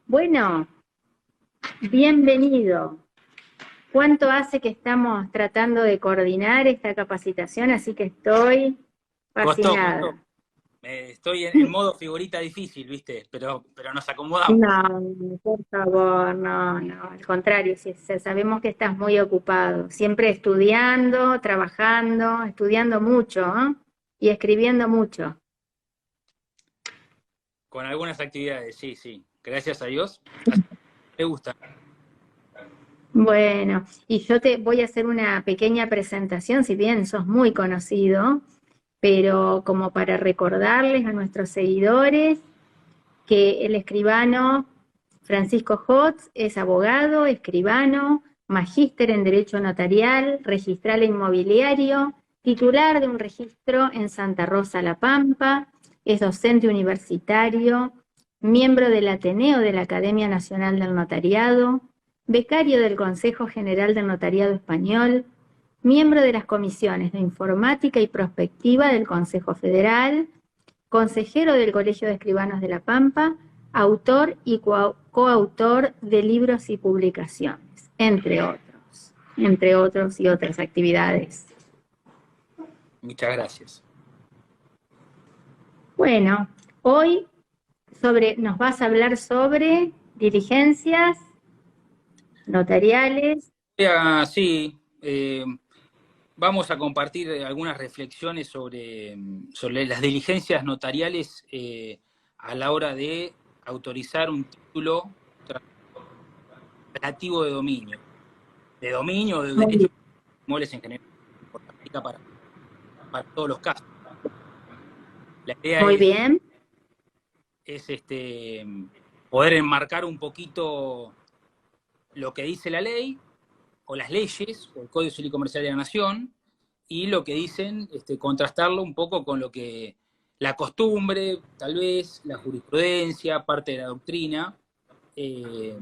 Bueno, bienvenido. ¿Cuánto hace que estamos tratando de coordinar esta capacitación? Así que estoy Costó. fascinada. Estoy en modo figurita difícil, ¿viste? Pero nos acomodamos. No, por favor, no, al contrario, sabemos que estás muy ocupado, siempre estudiando, trabajando, estudiando mucho, ¿eh? Y escribiendo mucho. Con algunas actividades, sí, sí. Gracias a Dios. Me gusta. Bueno, y yo te voy a hacer una pequeña presentación, si bien sos muy conocido, pero como para recordarles a nuestros seguidores que el escribano Francisco Hotz es abogado, escribano, magíster en Derecho Notarial, registral e inmobiliario, titular de un registro en Santa Rosa, La Pampa, es docente universitario, miembro del Ateneo de la Academia Nacional del Notariado, becario del Consejo General del Notariado Español, miembro de las comisiones de Informática y Prospectiva del Consejo Federal, consejero del Colegio de Escribanos de La Pampa, autor y coautor de libros y publicaciones, entre otros y otras actividades. Muchas gracias. Bueno, hoy nos vas a hablar sobre diligencias notariales. Sí, vamos a compartir algunas reflexiones sobre las diligencias notariales a la hora de autorizar un título relativo de dominio o de Muy derechos bien. inmuebles en general, porque aplica para todos los casos. La idea Muy bien. es poder enmarcar un poquito lo que dice la ley, o las leyes, o el Código Civil y Comercial de la Nación, y lo que dicen, contrastarlo un poco con lo que la costumbre, tal vez, la jurisprudencia, parte de la doctrina, eh,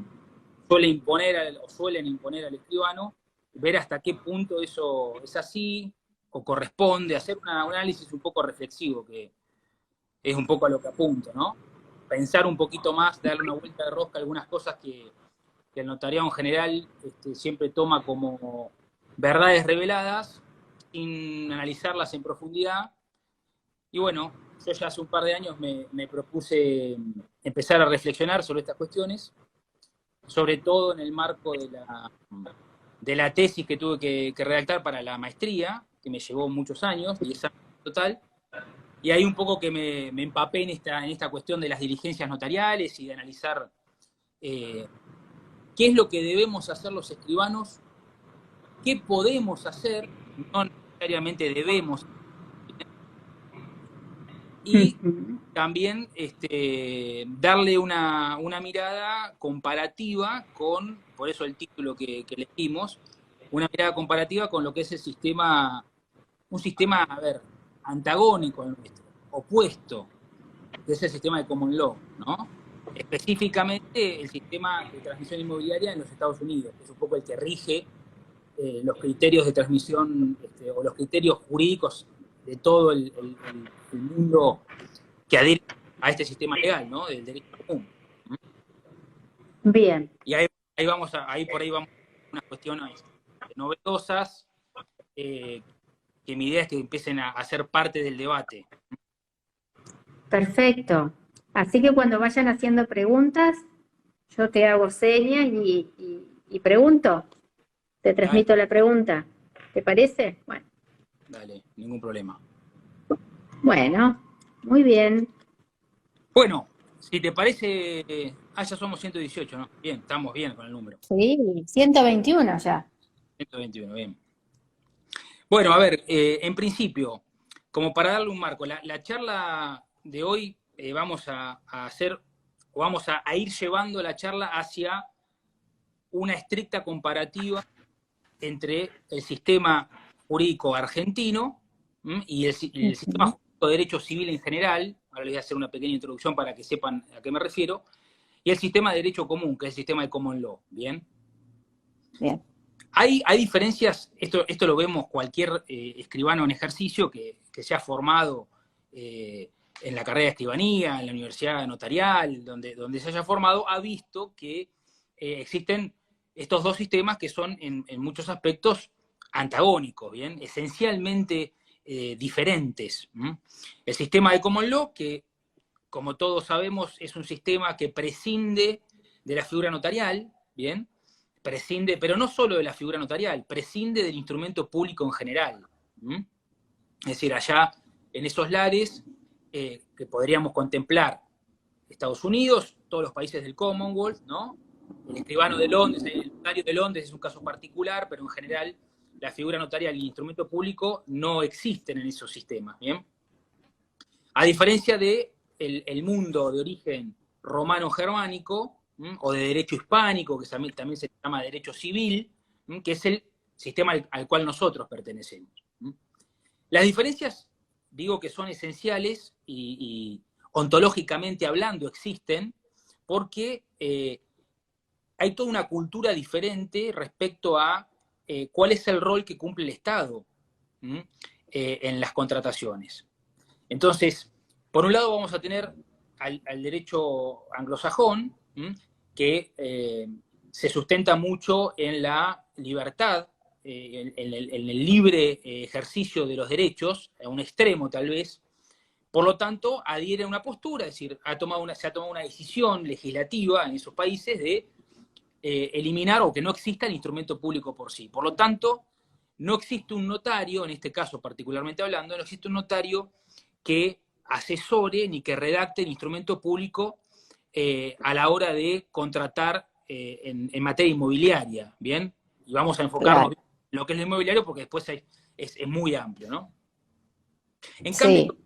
suelen imponer al escribano, ver hasta qué punto eso es así, o corresponde, hacer un análisis un poco reflexivo, que es un poco a lo que apunto, ¿no? Pensar un poquito más, darle una vuelta de rosca a algunas cosas que el notariado en general siempre toma como verdades reveladas, sin analizarlas en profundidad. Y bueno, yo ya hace un par de años me propuse empezar a reflexionar sobre estas cuestiones, sobre todo en el marco de la tesis que tuve que redactar para la maestría, que me llevó muchos años, 10 años en total. Y ahí un poco que me empapé en esta cuestión de las diligencias notariales y de analizar qué es lo que debemos hacer los escribanos, qué podemos hacer, no necesariamente debemos, y también darle una mirada comparativa por eso el título que elegimos, una mirada comparativa con lo que es un sistema, a ver, antagónico al nuestro, opuesto, que es el sistema de common law, ¿no? Específicamente el sistema de transmisión inmobiliaria en los Estados Unidos, que es un poco el que rige los criterios de transmisión o los criterios jurídicos de todo el mundo que adhiere a este sistema legal, ¿no? Del derecho común. Bien. Y ahí por ahí vamos a unas cuestiones novedosas, que mi idea es que empiecen a ser parte del debate. Perfecto. Así que cuando vayan haciendo preguntas, yo te hago señas y pregunto. Te Dale, transmito la pregunta. ¿Te parece? dale, ningún problema. Bueno, muy bien. Bueno, si te parece, ya somos 118, ¿no? Bien, estamos bien con el número. Sí, 121 ya. 121, bien. Bueno, a ver, en principio, como para darle un marco, la charla de hoy vamos a hacer, o vamos a ir llevando la charla hacia una estricta comparativa entre el sistema jurídico argentino y el sistema Ujú. jurídico de derecho civil en general. Ahora les voy a hacer una pequeña introducción para que sepan a qué me refiero. Y el sistema de derecho común, que es el sistema de common law. Bien. Bien. Hay diferencias, esto lo vemos cualquier escribano en ejercicio que se ha formado en la carrera de escribanía, en la universidad notarial, donde se haya formado, ha visto que existen estos dos sistemas que son en muchos aspectos antagónicos, ¿bien? Esencialmente diferentes. El sistema de Common Law, que como todos sabemos es un sistema que prescinde de la figura notarial, ¿bien? Prescinde, pero no solo de la figura notarial, prescinde del instrumento público en general. Es decir, allá en esos lares que podríamos contemplar Estados Unidos, todos los países del Commonwealth, ¿no? El escribano de Londres, el notario de Londres es un caso particular, pero en general la figura notarial y el instrumento público no existen en esos sistemas, ¿bien? A diferencia de el mundo de origen romano-germánico, o de derecho hispánico, que también se llama derecho civil, que es el sistema al cual nosotros pertenecemos. Las diferencias, digo que son esenciales y ontológicamente hablando existen, porque hay toda una cultura diferente respecto a cuál es el rol que cumple el Estado en las contrataciones. Entonces, por un lado vamos a tener al derecho anglosajón, que se sustenta mucho en la libertad, en el libre ejercicio de los derechos, a un extremo tal vez. Por lo tanto, adhiere a una postura, es decir, se ha tomado una decisión legislativa en esos países de eliminar o que no exista el instrumento público por sí. Por lo tanto, no existe un notario, en este caso particularmente hablando, no existe un notario que asesore ni que redacte el instrumento público a la hora de contratar en materia inmobiliaria, ¿bien? Y vamos a enfocarnos en lo que es lo inmobiliario porque después es muy amplio, ¿no? En cambio,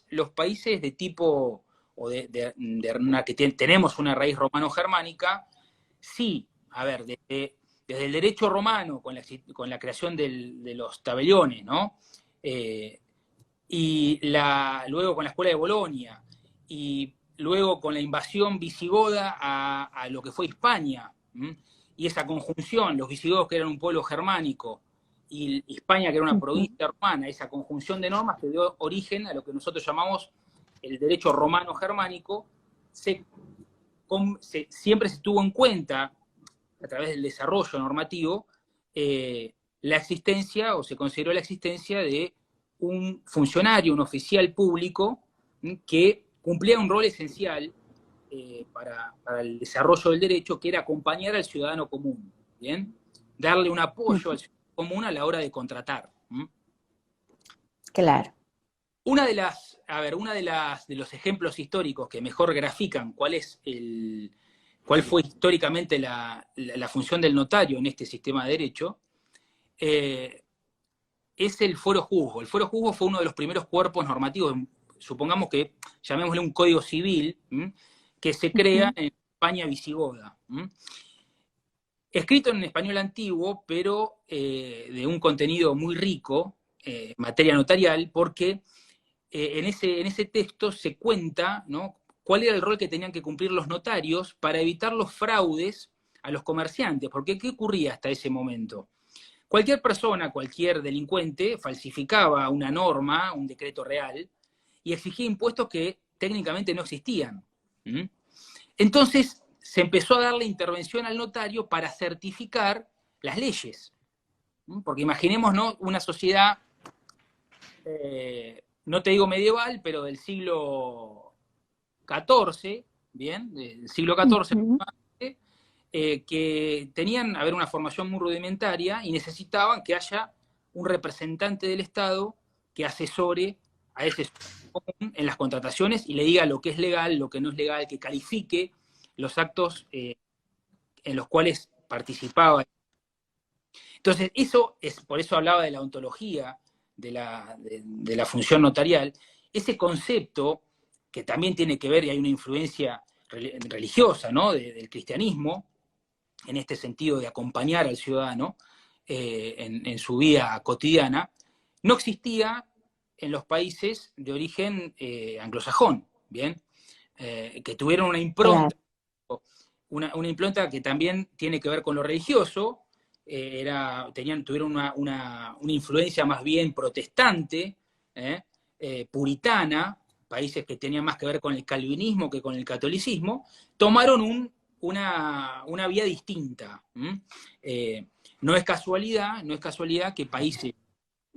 los países de tipo, o que tenemos una raíz romano-germánica, sí, a ver, desde el derecho romano, con la creación de los tabellones, ¿no? Y luego con la Escuela de Bolonia, y luego con la invasión visigoda a lo que fue Hispania, y esa conjunción, los visigodos que eran un pueblo germánico, y Hispania que era una provincia romana, esa conjunción de normas que dio origen a lo que nosotros llamamos el derecho romano-germánico, siempre se tuvo en cuenta, a través del desarrollo normativo, la existencia, o se consideró la existencia de un funcionario, un oficial público, que cumplía un rol esencial para el desarrollo del derecho, que era acompañar al ciudadano común, ¿bien? Darle un apoyo al ciudadano común a la hora de contratar. Claro. Uno de los ejemplos históricos que mejor grafican cuál fue históricamente la función del notario en este sistema de derecho, es el fuero juzgo. El fuero juzgo fue uno de los primeros cuerpos normativos, supongamos que llamémosle un código civil, que se crea en España visigoda. Escrito en español antiguo, pero de un contenido muy rico en materia notarial, porque en ese texto se cuenta, ¿no?, cuál era el rol que tenían que cumplir los notarios para evitar los fraudes a los comerciantes. Porque ¿qué ocurría hasta ese momento? Cualquier persona, cualquier delincuente, falsificaba una norma, un decreto real, y exigía impuestos que técnicamente no existían. Entonces se empezó a darle intervención al notario para certificar las leyes. Porque imaginemos, ¿no?, una sociedad, no te digo medieval, pero del siglo XIV, ¿bien? Del siglo XIV, que tenían, una formación muy rudimentaria y necesitaban que haya un representante del Estado que asesore a ese ciudadano común en las contrataciones y le diga lo que es legal, lo que no es legal, que califique los actos en los cuales participaba. Entonces, por eso hablaba de la ontología de la función notarial, ese concepto que también tiene que ver, y hay una influencia religiosa, ¿no?, del cristianismo, en este sentido de acompañar al ciudadano en su vida cotidiana, no existía en los países de origen anglosajón, ¿bien? Que tuvieron una impronta, una impronta que también tiene que ver con lo religioso, tuvieron una influencia más bien protestante, puritana, países que tenían más que ver con el calvinismo que con el catolicismo, tomaron una vía distinta. No es casualidad que países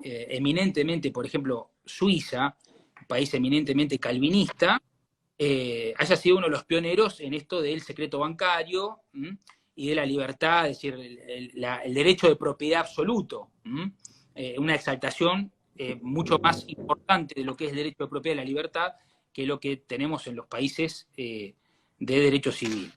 eminentemente, por ejemplo, Suiza, un país eminentemente calvinista, haya sido uno de los pioneros en esto del secreto bancario y de la libertad, es decir, el derecho de propiedad absoluto, una exaltación mucho más importante de lo que es el derecho de propiedad y la libertad que lo que tenemos en los países de derecho civil.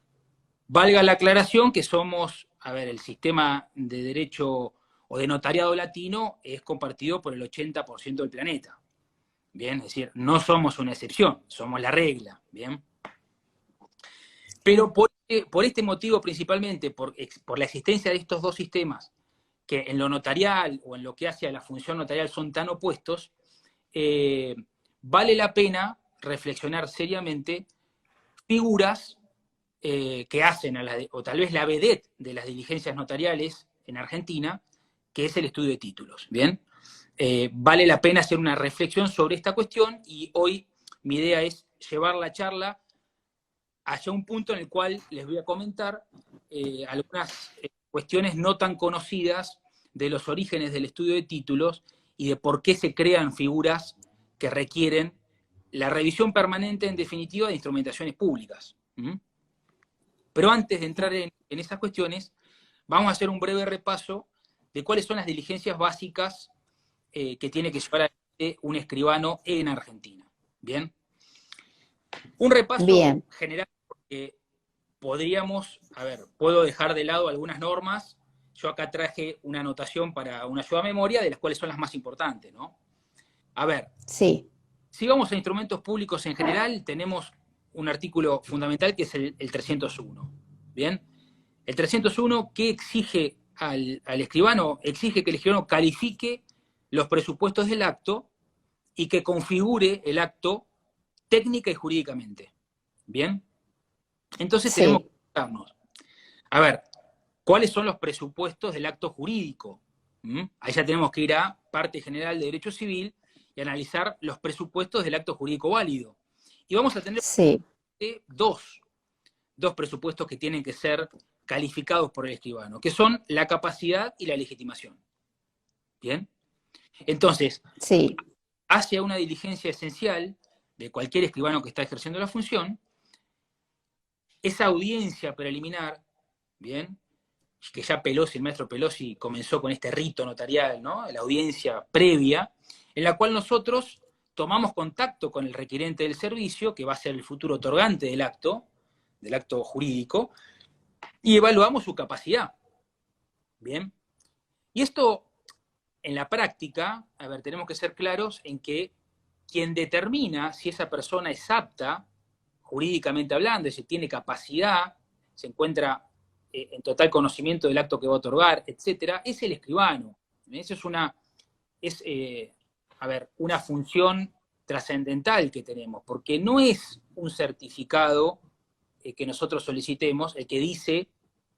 Valga la aclaración que somos, el sistema de derecho o de notariado latino es compartido por el 80% del planeta. Bien, es decir, no somos una excepción, somos la regla, bien. Pero por este motivo principalmente, por la existencia de estos dos sistemas, que en lo notarial o en lo que hace a la función notarial son tan opuestos, vale la pena reflexionar seriamente figuras que hacen, o tal vez la vedette de las diligencias notariales en Argentina, que es el estudio de títulos, ¿bien? Vale la pena hacer una reflexión sobre esta cuestión y hoy mi idea es llevar la charla hacia un punto en el cual les voy a comentar algunas cuestiones no tan conocidas de los orígenes del estudio de títulos y de por qué se crean figuras que requieren la revisión permanente, en definitiva, de instrumentaciones públicas. Pero antes de entrar en esas cuestiones, vamos a hacer un breve repaso de cuáles son las diligencias básicas que tiene que llevar adelante un escribano en Argentina. ¿Bien? Un repaso general, porque podríamos, puedo dejar de lado algunas normas. Yo acá traje una anotación para una ayuda a memoria de las cuales son las más importantes, ¿no? Sí. Si vamos a instrumentos públicos en general, tenemos un artículo fundamental que es el 301. ¿Bien? El 301, ¿qué exige al escribano? Exige que el escribano califique los presupuestos del acto y que configure el acto técnica y jurídicamente. ¿Bien? Entonces tenemos que preguntarnos, ¿cuáles son los presupuestos del acto jurídico? Ahí ya tenemos que ir a parte general de derecho civil y analizar los presupuestos del acto jurídico válido. Y vamos a tener dos presupuestos que tienen que ser calificados por el escribano, que son la capacidad y la legitimación. ¿Bien? Entonces, hacia una diligencia esencial de cualquier escribano que está ejerciendo la función, esa audiencia preliminar, ¿bien?, que ya Pelosi, el maestro Pelosi, comenzó con este rito notarial, ¿no?, la audiencia previa, en la cual nosotros tomamos contacto con el requirente del servicio, que va a ser el futuro otorgante del acto jurídico, y evaluamos su capacidad. ¿Bien? Y esto, en la práctica, tenemos que ser claros en que quien determina si esa persona es apta, jurídicamente hablando, si tiene capacidad, se encuentra en total conocimiento del acto que va a otorgar, etcétera, es el escribano. Eso es una función trascendental que tenemos, porque no es un certificado que nosotros solicitemos, el que dice,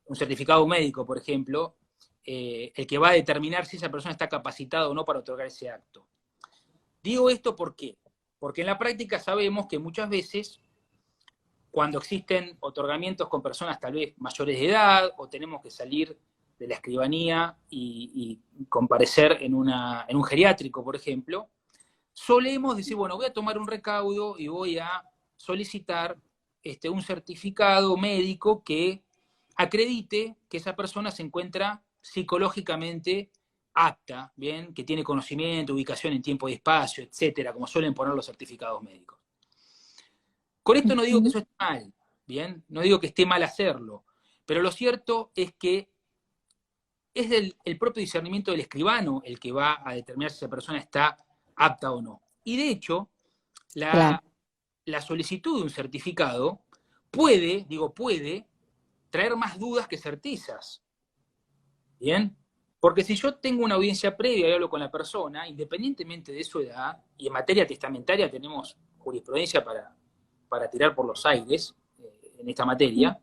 un certificado médico, por ejemplo, el que va a determinar si esa persona está capacitada o no para otorgar ese acto. Digo esto ¿por qué? Porque en la práctica sabemos que muchas veces, cuando existen otorgamientos con personas tal vez mayores de edad, o tenemos que salir de la escribanía y comparecer en un geriátrico, por ejemplo, solemos decir, bueno, voy a tomar un recaudo y voy a solicitar un certificado médico que acredite que esa persona se encuentra psicológicamente apta, ¿bien?, que tiene conocimiento, ubicación en tiempo y espacio, etcétera, como suelen poner los certificados médicos. Con esto no digo que eso esté mal, ¿bien? No digo que esté mal hacerlo, pero lo cierto es que es el propio discernimiento del escribano el que va a determinar si esa persona está apta o no. Y de hecho, la solicitud de un certificado puede traer más dudas que certezas. ¿Bien? Porque si yo tengo una audiencia previa y hablo con la persona, independientemente de su edad, y en materia testamentaria tenemos jurisprudencia para tirar por los aires en esta materia,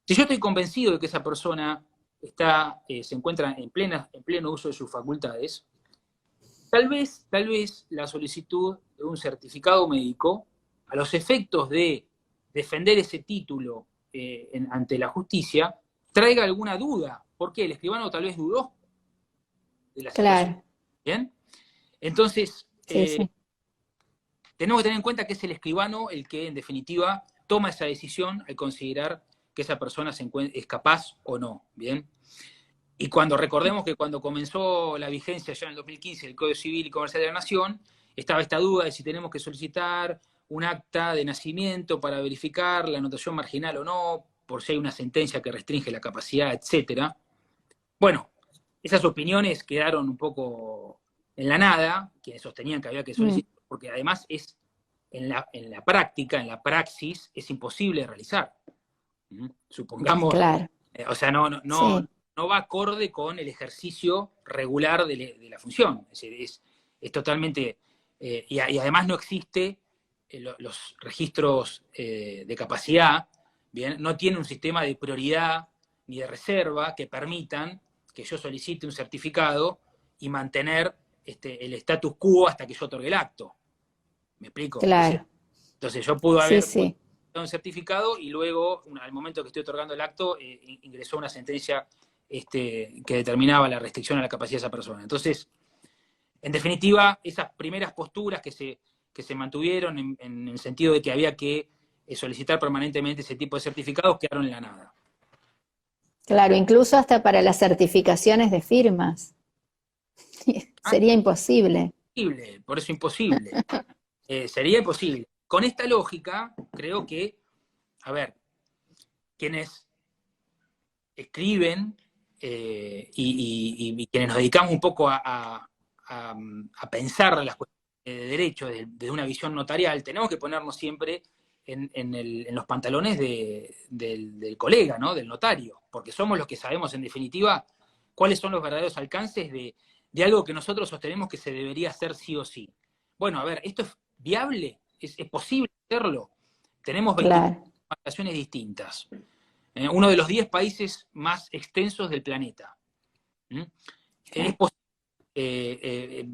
si yo estoy convencido de que esa persona se encuentra en pleno uso de sus facultades, tal vez la solicitud de un certificado médico a los efectos de defender ese título ante la justicia, traiga alguna duda. ¿Por qué? El escribano tal vez dudó de la situación. Claro. ¿Bien? Entonces, Sí. tenemos que tener en cuenta que es el escribano el que, en definitiva, toma esa decisión al considerar que esa persona es capaz o no. ¿Bien? Y recordemos que cuando comenzó la vigencia ya en el 2015 del Código Civil y Comercial de la Nación, estaba esta duda de si tenemos que solicitar un acta de nacimiento para verificar la anotación marginal o no, por si hay una sentencia que restringe la capacidad, etc. Bueno, esas opiniones quedaron un poco en la nada, quienes sostenían que había que solicitar, porque además es en la práctica, en la praxis, es imposible de realizar. Supongamos, Claro. O sea, no va acorde con el ejercicio regular de la función. Es totalmente... y además no existe los registros de capacidad, ¿bien? No tiene un sistema de prioridad ni de reserva que permitan que yo solicite un certificado y mantener el status quo hasta que yo otorgue el acto. ¿Me explico? Claro. Entonces yo pude haber Sí. un certificado y luego, al momento que estoy otorgando el acto, ingresó una sentencia que determinaba la restricción a la capacidad de esa persona. Entonces, en definitiva, esas primeras posturas que se mantuvieron en el sentido de que había que solicitar permanentemente ese tipo de certificados quedaron en la nada. Claro, incluso hasta para las certificaciones de firmas. Sería imposible. Por eso imposible. Sería imposible. Con esta lógica, creo que, a ver, quienes escriben y quienes nos dedicamos un poco a pensar las cuestiones de derecho desde una visión notarial, tenemos que ponernos siempre en los pantalones del colega, ¿no? Del notario, porque somos los que sabemos, en definitiva, cuáles son los verdaderos alcances de algo que nosotros sostenemos que se debería hacer sí o sí. Bueno, a ver, ¿esto es viable? ¿Es posible hacerlo? Tenemos 20 naciones distintas. Uno de los 10 países más extensos del planeta. Es posible,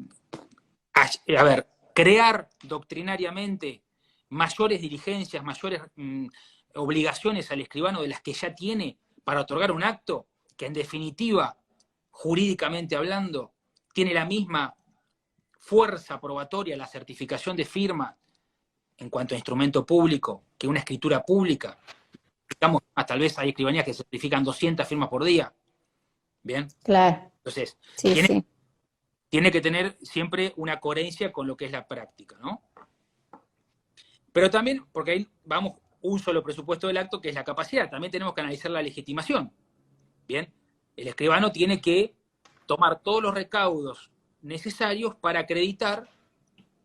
crear doctrinariamente mayores diligencias, mayores obligaciones al escribano de las que ya tiene para otorgar un acto, que en definitiva, jurídicamente hablando, tiene la misma fuerza probatoria, la certificación de firma, en cuanto a instrumento público, que una escritura pública. Digamos, tal vez hay escribanías que certifican 200 firmas por día. ¿Bien? Claro. Entonces, Sí. Tiene que tener siempre una coherencia con lo que es la práctica, ¿no? Pero también, porque ahí vamos, un solo presupuesto del acto, que es la capacidad, también tenemos que analizar la legitimación. ¿Bien? El escribano tiene que tomar todos los recaudos necesarios para acreditar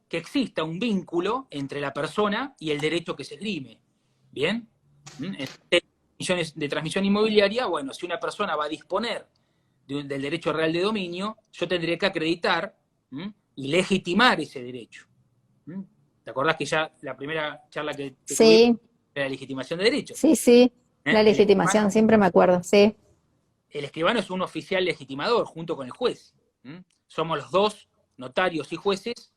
que exista un vínculo entre la persona y el derecho que se esgrime. ¿Bien? De transmisión inmobiliaria, bueno, si una persona va a disponer del derecho real de dominio, yo tendría que acreditar y legitimar ese derecho. ¿Te acordás que ya la primera charla que tuvimos era la legitimación de derechos? Sí. La legitimación, siempre me acuerdo, sí. El escribano es un oficial legitimador junto con el juez. Somos los dos, notarios y jueces,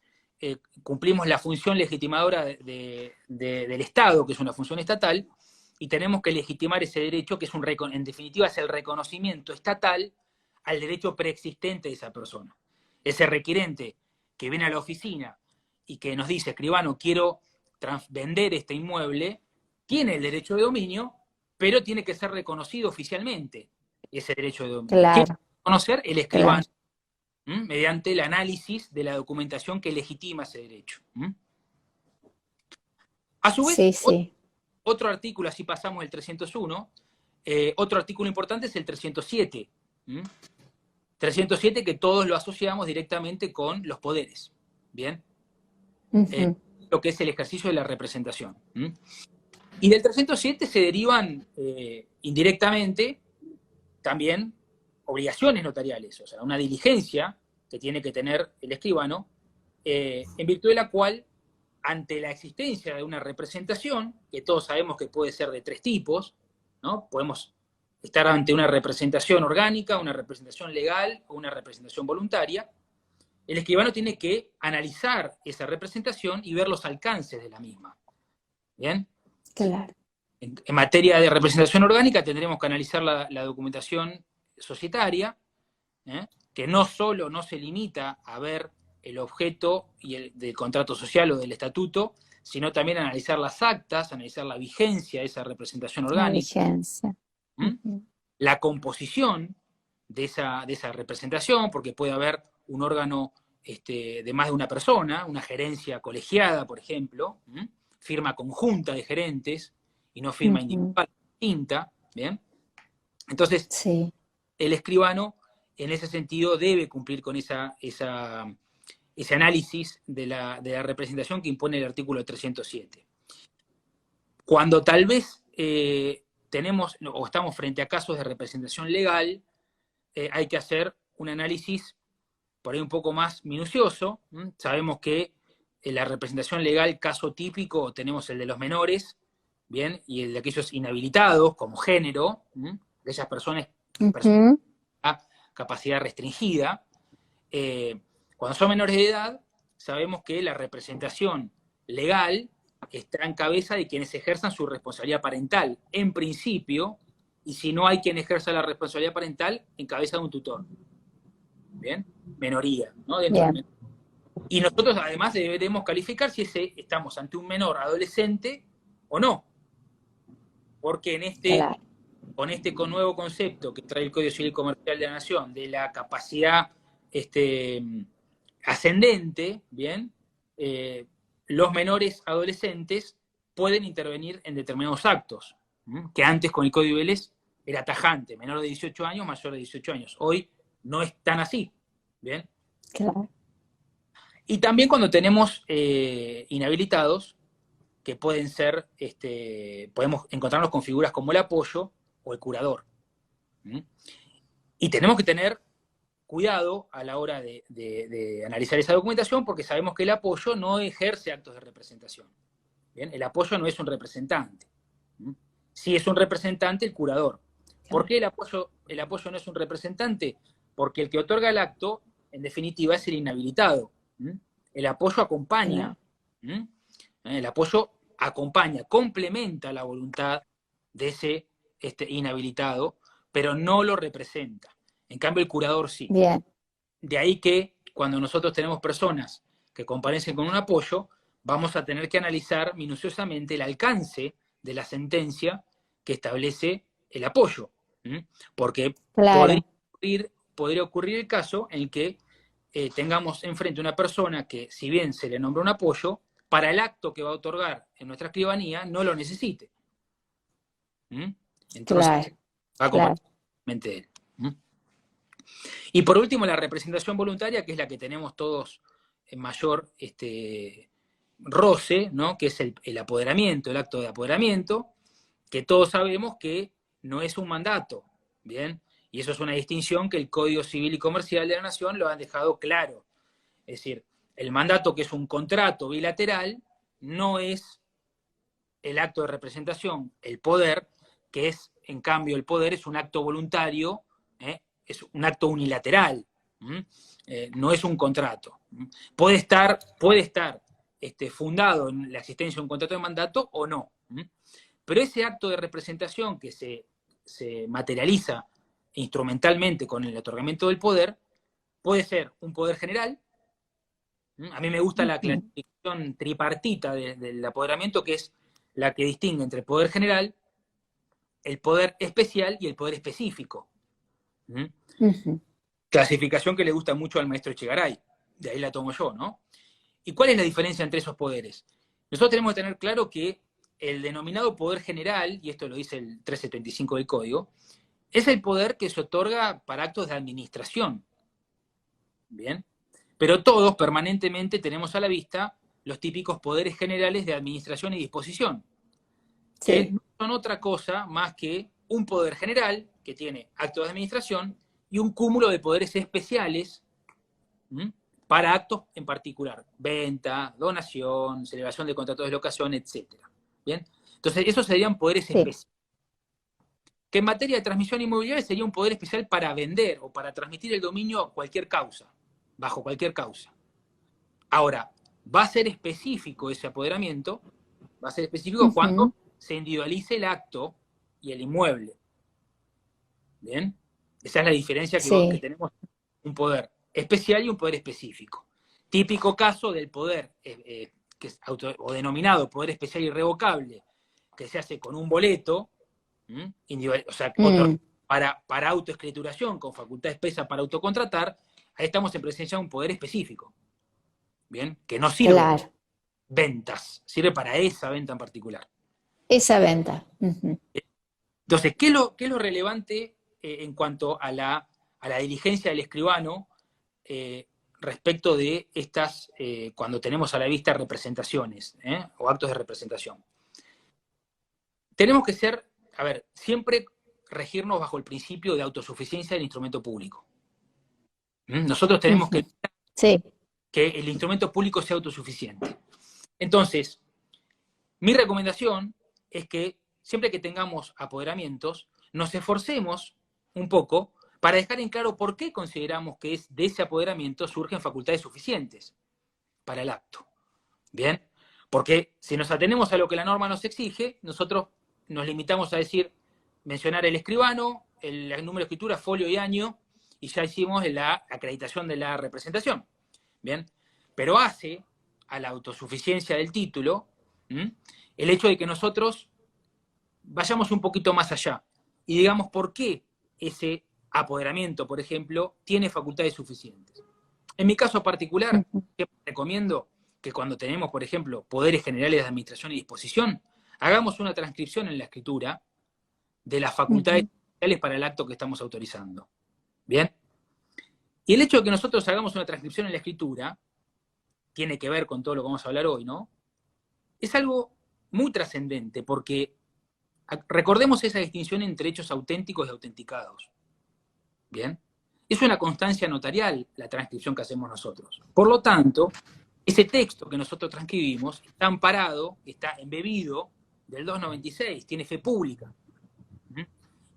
cumplimos la función legitimadora del Estado, que es una función estatal, y tenemos que legitimar ese derecho, que en definitiva es el reconocimiento estatal al derecho preexistente de esa persona. Ese requirente que viene a la oficina y que nos dice, escribano, quiero vender este inmueble, tiene el derecho de dominio, pero tiene que ser reconocido oficialmente ese derecho de dominio. Claro. ¿Quién va a conocer? El escribano, mediante el análisis de la documentación que legitima ese derecho. A su vez, otro artículo, así pasamos el 301, otro artículo importante es el 307. 307 que todos lo asociamos directamente con los poderes. ¿Bien? Lo que es el ejercicio de la representación. Y del 307 se derivan indirectamente también obligaciones notariales, o sea, una diligencia que tiene que tener el escribano, en virtud de la cual, ante la existencia de una representación, que todos sabemos que puede ser de 3 tipos, ¿no? Podemos estar ante una representación orgánica, una representación legal o una representación voluntaria. El escribano tiene que analizar esa representación y ver los alcances de la misma. ¿bien? Claro. En materia de representación orgánica tendremos que analizar la documentación societaria, que no solo no se limita a ver el objeto del contrato social o del estatuto, sino también analizar las actas, analizar la vigencia de esa representación La orgánica, vigencia. la composición de esa representación, porque puede haber un órgano de más de una persona, una gerencia colegiada, por ejemplo, firma conjunta de gerentes y no firma individual distinta, ¿bien? Entonces, sí. el escribano, en ese sentido, debe cumplir con ese análisis de la representación que impone el artículo 307. Cuando tal vez tenemos o estamos frente a casos de representación legal, hay que hacer un análisis por ahí un poco más minucioso. Sabemos que en la representación legal, caso típico, tenemos el de los menores, ¿bien? Y el de aquellos inhabilitados como género, de esas personas con capacidad restringida. Cuando son menores de edad, sabemos que la representación legal está en cabeza de quienes ejerzan su responsabilidad parental, en principio, y si no hay quien ejerza la responsabilidad parental, en cabeza de un tutor. ¿Bien? Menoría, ¿no? Bien. Y nosotros además deberemos calificar si estamos ante un menor adolescente o no. Porque con este nuevo concepto que trae el Código Civil Comercial de la Nación, de la capacidad ascendente, ¿bien? Los menores adolescentes pueden intervenir en determinados actos, que antes con el Código Vélez era tajante, menor de 18 años, mayor de 18 años. Hoy no es tan así, ¿bien? Claro. Y también cuando tenemos inhabilitados, que pueden ser, podemos encontrarnos con figuras como el apoyo o el curador. Y tenemos que tener cuidado a la hora de analizar esa documentación, porque sabemos que el apoyo no ejerce actos de representación. ¿Bien? El apoyo no es un representante. Sí es un representante el curador. ¿Por qué el apoyo no es un representante? Porque el que otorga el acto, en definitiva, es el inhabilitado. El apoyo acompaña. El apoyo acompaña, complementa la voluntad de ese inhabilitado, pero no lo representa. En cambio, el curador sí. Bien. De ahí que cuando nosotros tenemos personas que comparecen con un apoyo, vamos a tener que analizar minuciosamente el alcance de la sentencia que establece el apoyo. Porque claro. podría ocurrir el caso en que tengamos enfrente una persona que, si bien se le nombra un apoyo, para el acto que va a otorgar en nuestra escribanía no lo necesite. Entonces, va completamente él. Y por último, la representación voluntaria, que es la que tenemos todos en mayor roce, ¿no? Que es el apoderamiento, el acto de apoderamiento, que todos sabemos que no es un mandato, ¿bien? Y eso es una distinción que el Código Civil y Comercial de la Nación lo han dejado claro. Es decir, el mandato, que es un contrato bilateral, no es el acto de representación. El poder, que es, en cambio, el poder es un acto voluntario, es un acto unilateral, no es un contrato. Puede estar fundado en la existencia de un contrato de mandato o no. Pero ese acto de representación que se materializa instrumentalmente con el otorgamiento del poder, puede ser un poder general. A mí me gusta la clasificación tripartita del apoderamiento, que es la que distingue entre el poder general, el poder especial y el poder específico. Clasificación que le gusta mucho al maestro Echegaray, de ahí la tomo yo, ¿no? ¿Y cuál es la diferencia entre esos poderes? Nosotros tenemos que tener claro que el denominado poder general, y esto lo dice el 375 del Código, es el poder que se otorga para actos de administración. ¿Bien? Pero todos permanentemente tenemos a la vista los típicos poderes generales de administración y disposición, que no son otra cosa más que un poder general que tiene actos de administración y un cúmulo de poderes especiales para actos en particular, venta, donación, celebración de contratos de locación, etc. ¿Bien? Entonces, esos serían poderes especiales. Que en materia de transmisión inmobiliaria sería un poder especial para vender o para transmitir el dominio a cualquier causa, bajo cualquier causa. Ahora, va a ser específico ese apoderamiento Va a ser específico cuando se individualice el acto y el inmueble. ¿Bien? Esa es la diferencia que tenemos, un poder especial y un poder específico. Típico caso del poder, que es o denominado poder especial irrevocable, que se hace con un boleto, o sea, para autoescrituración, con facultad expresa para autocontratar, ahí estamos en presencia de un poder específico. ¿Bien? Que no sirve para ventas, sirve para esa venta en particular. Esa venta. Entonces, ¿qué es lo relevante en cuanto a la diligencia del escribano respecto de estas, cuando tenemos a la vista representaciones o actos de representación? Tenemos que ser, siempre regirnos bajo el principio de autosuficiencia del instrumento público. Nosotros tenemos que el instrumento público sea autosuficiente. Entonces, mi recomendación es que siempre que tengamos apoderamientos, nos esforcemos un poco para dejar en claro por qué consideramos que de ese apoderamiento surgen facultades suficientes para el acto. ¿Bien? Porque si nos atenemos a lo que la norma nos exige, nosotros nos limitamos a mencionar el escribano, el número de escritura, folio y año, y ya hicimos la acreditación de la representación. ¿Bien? Pero hace a la autosuficiencia del título el hecho de que nosotros vayamos un poquito más allá y digamos por qué ese apoderamiento, por ejemplo, tiene facultades suficientes. En mi caso particular, siempre recomiendo que cuando tenemos, por ejemplo, poderes generales de administración y disposición, hagamos una transcripción en la escritura de las facultades especiales para el acto que estamos autorizando. ¿Bien? Y el hecho de que nosotros hagamos una transcripción en la escritura tiene que ver con todo lo que vamos a hablar hoy, ¿no? Es algo muy trascendente, porque recordemos esa distinción entre hechos auténticos y autenticados. ¿Bien? Es una constancia notarial la transcripción que hacemos nosotros. Por lo tanto, ese texto que nosotros transcribimos está amparado, está embebido del 296, tiene fe pública.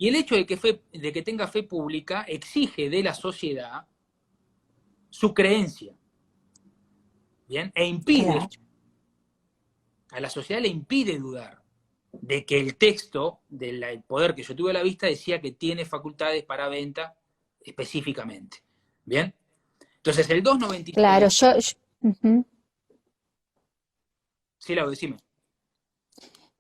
Y el hecho de que tenga fe pública exige de la sociedad su creencia. ¿Bien? E impide, a la sociedad le impide dudar de que el texto del poder que yo tuve a la vista decía que tiene facultades para venta específicamente. ¿Bien? Entonces el 296... Claro, Sí, Lau, decime.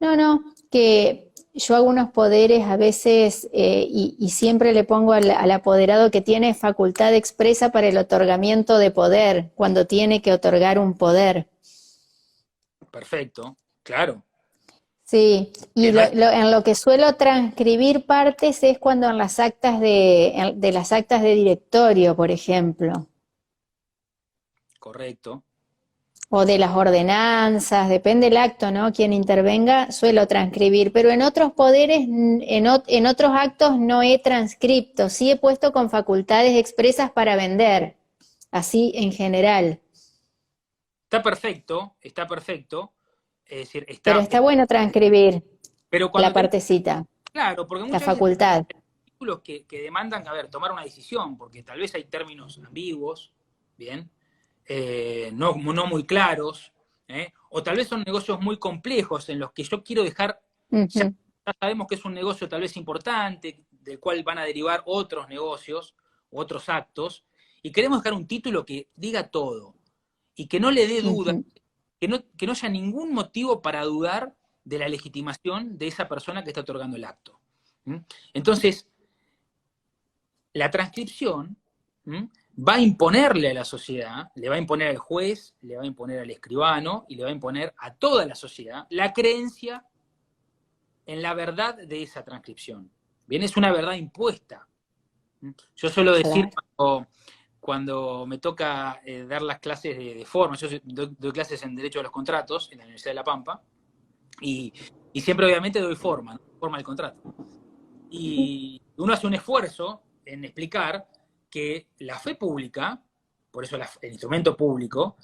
No, que yo hago unos poderes a veces y siempre le pongo al apoderado que tiene facultad expresa para el otorgamiento de poder, cuando tiene que otorgar un poder. Perfecto, claro. Sí, y en lo que suelo transcribir partes es cuando en las actas de las actas de directorio, por ejemplo. Correcto. O de las ordenanzas, depende del acto, ¿no? Quien intervenga, suelo transcribir, pero en otros poderes, en otros actos no he transcripto, sí he puesto con facultades expresas para vender, así en general. Está perfecto, está perfecto. Es decir, pero está bueno transcribir la partecita, claro, porque la muchas facultad. veces hay artículos que demandan, tomar una decisión, porque tal vez hay términos ambiguos, ¿bien? No muy claros, o tal vez son negocios muy complejos en los que yo quiero dejar, ya sabemos que es un negocio tal vez importante, del cual van a derivar otros negocios, otros actos, y queremos dejar un título que diga todo, y que no le dé duda, que no haya ningún motivo para dudar de la legitimación de esa persona que está otorgando el acto. Entonces, la transcripción va a imponerle a la sociedad, le va a imponer al juez, le va a imponer al escribano y le va a imponer a toda la sociedad la creencia en la verdad de esa transcripción. Bien, es una verdad impuesta. Yo suelo decir cuando me toca dar las clases de forma, yo doy clases en Derecho de los Contratos en la Universidad de La Pampa, y siempre obviamente doy forma, ¿no? Forma del contrato. Y uno hace un esfuerzo en explicar que la fe pública, por eso el instrumento público,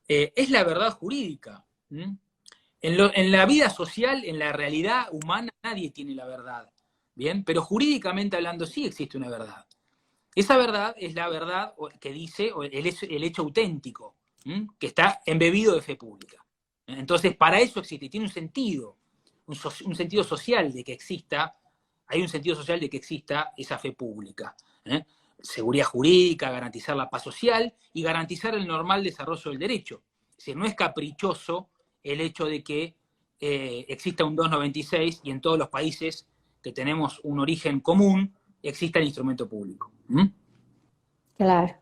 es la verdad jurídica. En la vida social, en la realidad humana, nadie tiene la verdad, ¿bien? Pero jurídicamente hablando sí existe una verdad. Esa verdad es la verdad que dice el hecho auténtico, que está embebido de fe pública. Entonces, para eso existe, tiene un sentido, un sentido social de que exista, hay un sentido social de que exista esa fe pública. Seguridad jurídica, garantizar la paz social y garantizar el normal desarrollo del derecho. Es decir, no es caprichoso el hecho de que exista un 296 y en todos los países que tenemos un origen común exista el instrumento público. Claro.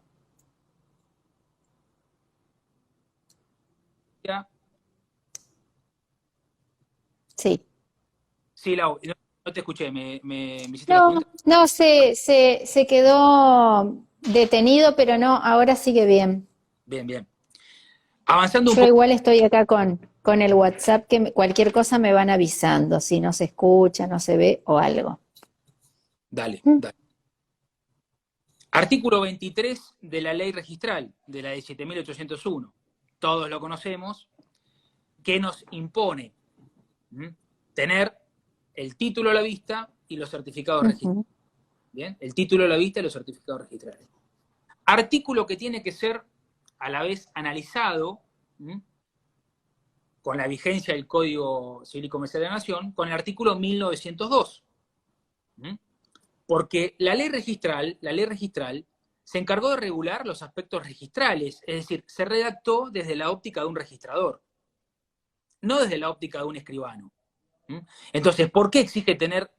¿Ya? Sí. Sí, Lau, no te escuché, me hiciste la No, pregunta. no, se quedó detenido, pero no, ahora sigue bien. Bien, bien. Avanzando un Yo poco. igual estoy acá con el WhatsApp, que cualquier cosa me van avisando, si no se escucha, no se ve o algo. Dale, Mm. dale. Artículo 23 de la ley registral, de la de 7.801. Todos lo conocemos, que nos impone tener el título a la vista y los certificados registrales. Ujú. ¿Bien? El título a la vista y los certificados registrales. Artículo que tiene que ser a la vez analizado con la vigencia del Código Civil y Comercial de la Nación, con el artículo 1902. Porque la ley registral se encargó de regular los aspectos registrales, es decir, se redactó desde la óptica de un registrador, no desde la óptica de un escribano. Entonces, ¿por qué exige tener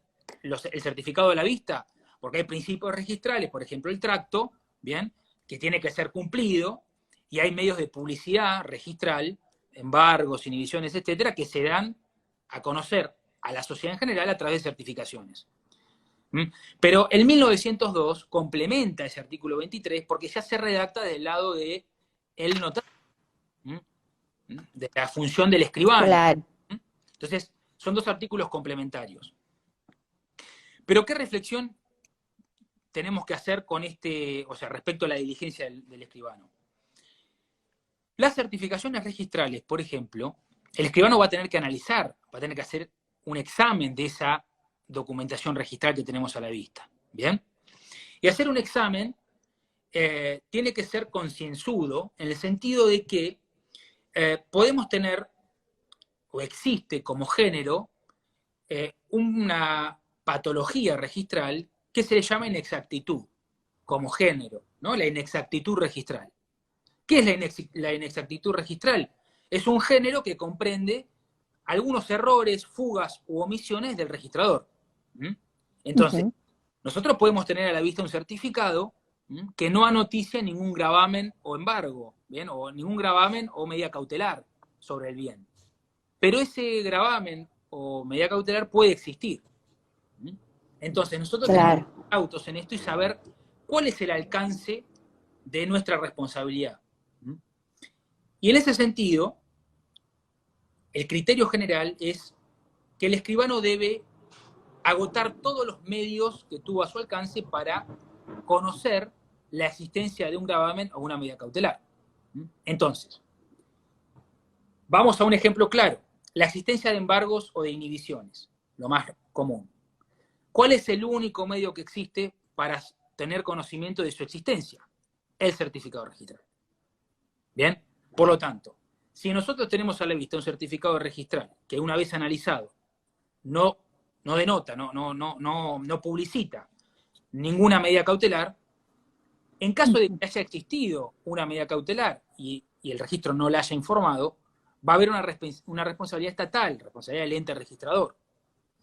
el certificado a la vista? Porque hay principios registrales, por ejemplo, el tracto, ¿bien?, que tiene que ser cumplido, y hay medios de publicidad registral, embargos, inhibiciones, etcétera, que se dan a conocer a la sociedad en general a través de certificaciones. Pero el 1902 complementa ese artículo 23 porque ya se redacta del lado del notario, de la función del escribano. Claro. Entonces, son dos artículos complementarios. Pero ¿qué reflexión tenemos que hacer con respecto a la diligencia del escribano? Las certificaciones registrales, por ejemplo, el escribano va a tener que analizar, va a tener que hacer un examen de esa documentación registral que tenemos a la vista. ¿Bien? Y hacer un examen tiene que ser concienzudo en el sentido de que podemos tener, o existe como género, una patología registral que se le llama inexactitud, como género, ¿no? La inexactitud registral. ¿Qué es la inexactitud registral? Es un género que comprende algunos errores, fugas u omisiones del registrador. Entonces, nosotros podemos tener a la vista un certificado que no anoticia ningún gravamen o embargo, ¿bien?, o ningún gravamen o medida cautelar sobre el bien. Pero ese gravamen o medida cautelar puede existir. Entonces, nosotros tenemos que ser cautos en esto y saber cuál es el alcance de nuestra responsabilidad. Y en ese sentido, el criterio general es que el escribano debe agotar todos los medios que tuvo a su alcance para conocer la existencia de un gravamen o una medida cautelar. Entonces, vamos a un ejemplo claro. La existencia de embargos o de inhibiciones, lo más común. ¿Cuál es el único medio que existe para tener conocimiento de su existencia? El certificado registral. ¿Bien? Por lo tanto, si nosotros tenemos a la vista un certificado registral que una vez analizado no denota, no publicita ninguna medida cautelar, en caso de que haya existido una medida cautelar y el registro no la haya informado, va a haber una responsabilidad estatal, responsabilidad del ente registrador.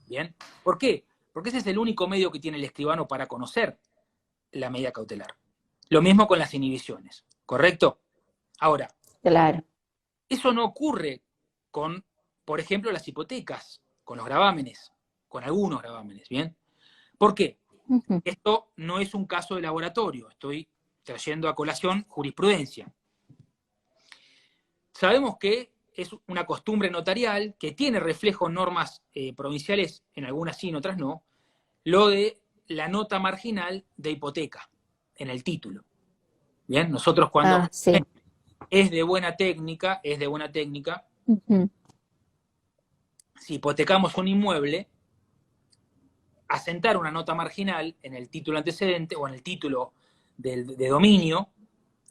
¿Bien? ¿Por qué? Porque ese es el único medio que tiene el escribano para conocer la medida cautelar. Lo mismo con las inhibiciones, ¿correcto? Ahora, eso no ocurre con, por ejemplo, las hipotecas, con los gravámenes, con algunos gravámenes, ¿bien? ¿Por qué? Esto no es un caso de laboratorio, estoy trayendo a colación jurisprudencia. Sabemos que es una costumbre notarial que tiene reflejo en normas provinciales, en algunas sí, en otras no, lo de la nota marginal de hipoteca en el título. Bien, nosotros cuando es de buena técnica, si hipotecamos un inmueble, asentar una nota marginal en el título antecedente o en el título de dominio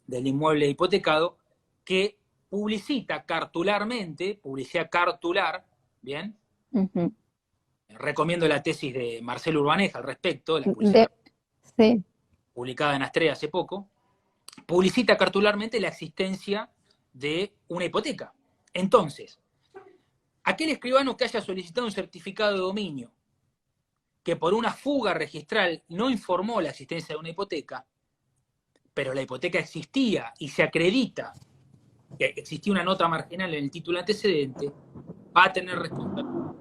del inmueble hipotecado que publicita cartularmente, publicidad cartular, ¿bien? Ujú. Recomiendo la tesis de Marcelo Urbaneja al respecto, de la publicidad Sí. publicada en Astrea hace poco, publicita cartularmente la existencia de una hipoteca. Entonces, aquel escribano que haya solicitado un certificado de dominio, que por una fuga registral no informó la existencia de una hipoteca, pero la hipoteca existía y se acredita que existía una nota marginal en el título antecedente, va a tener responsabilidad.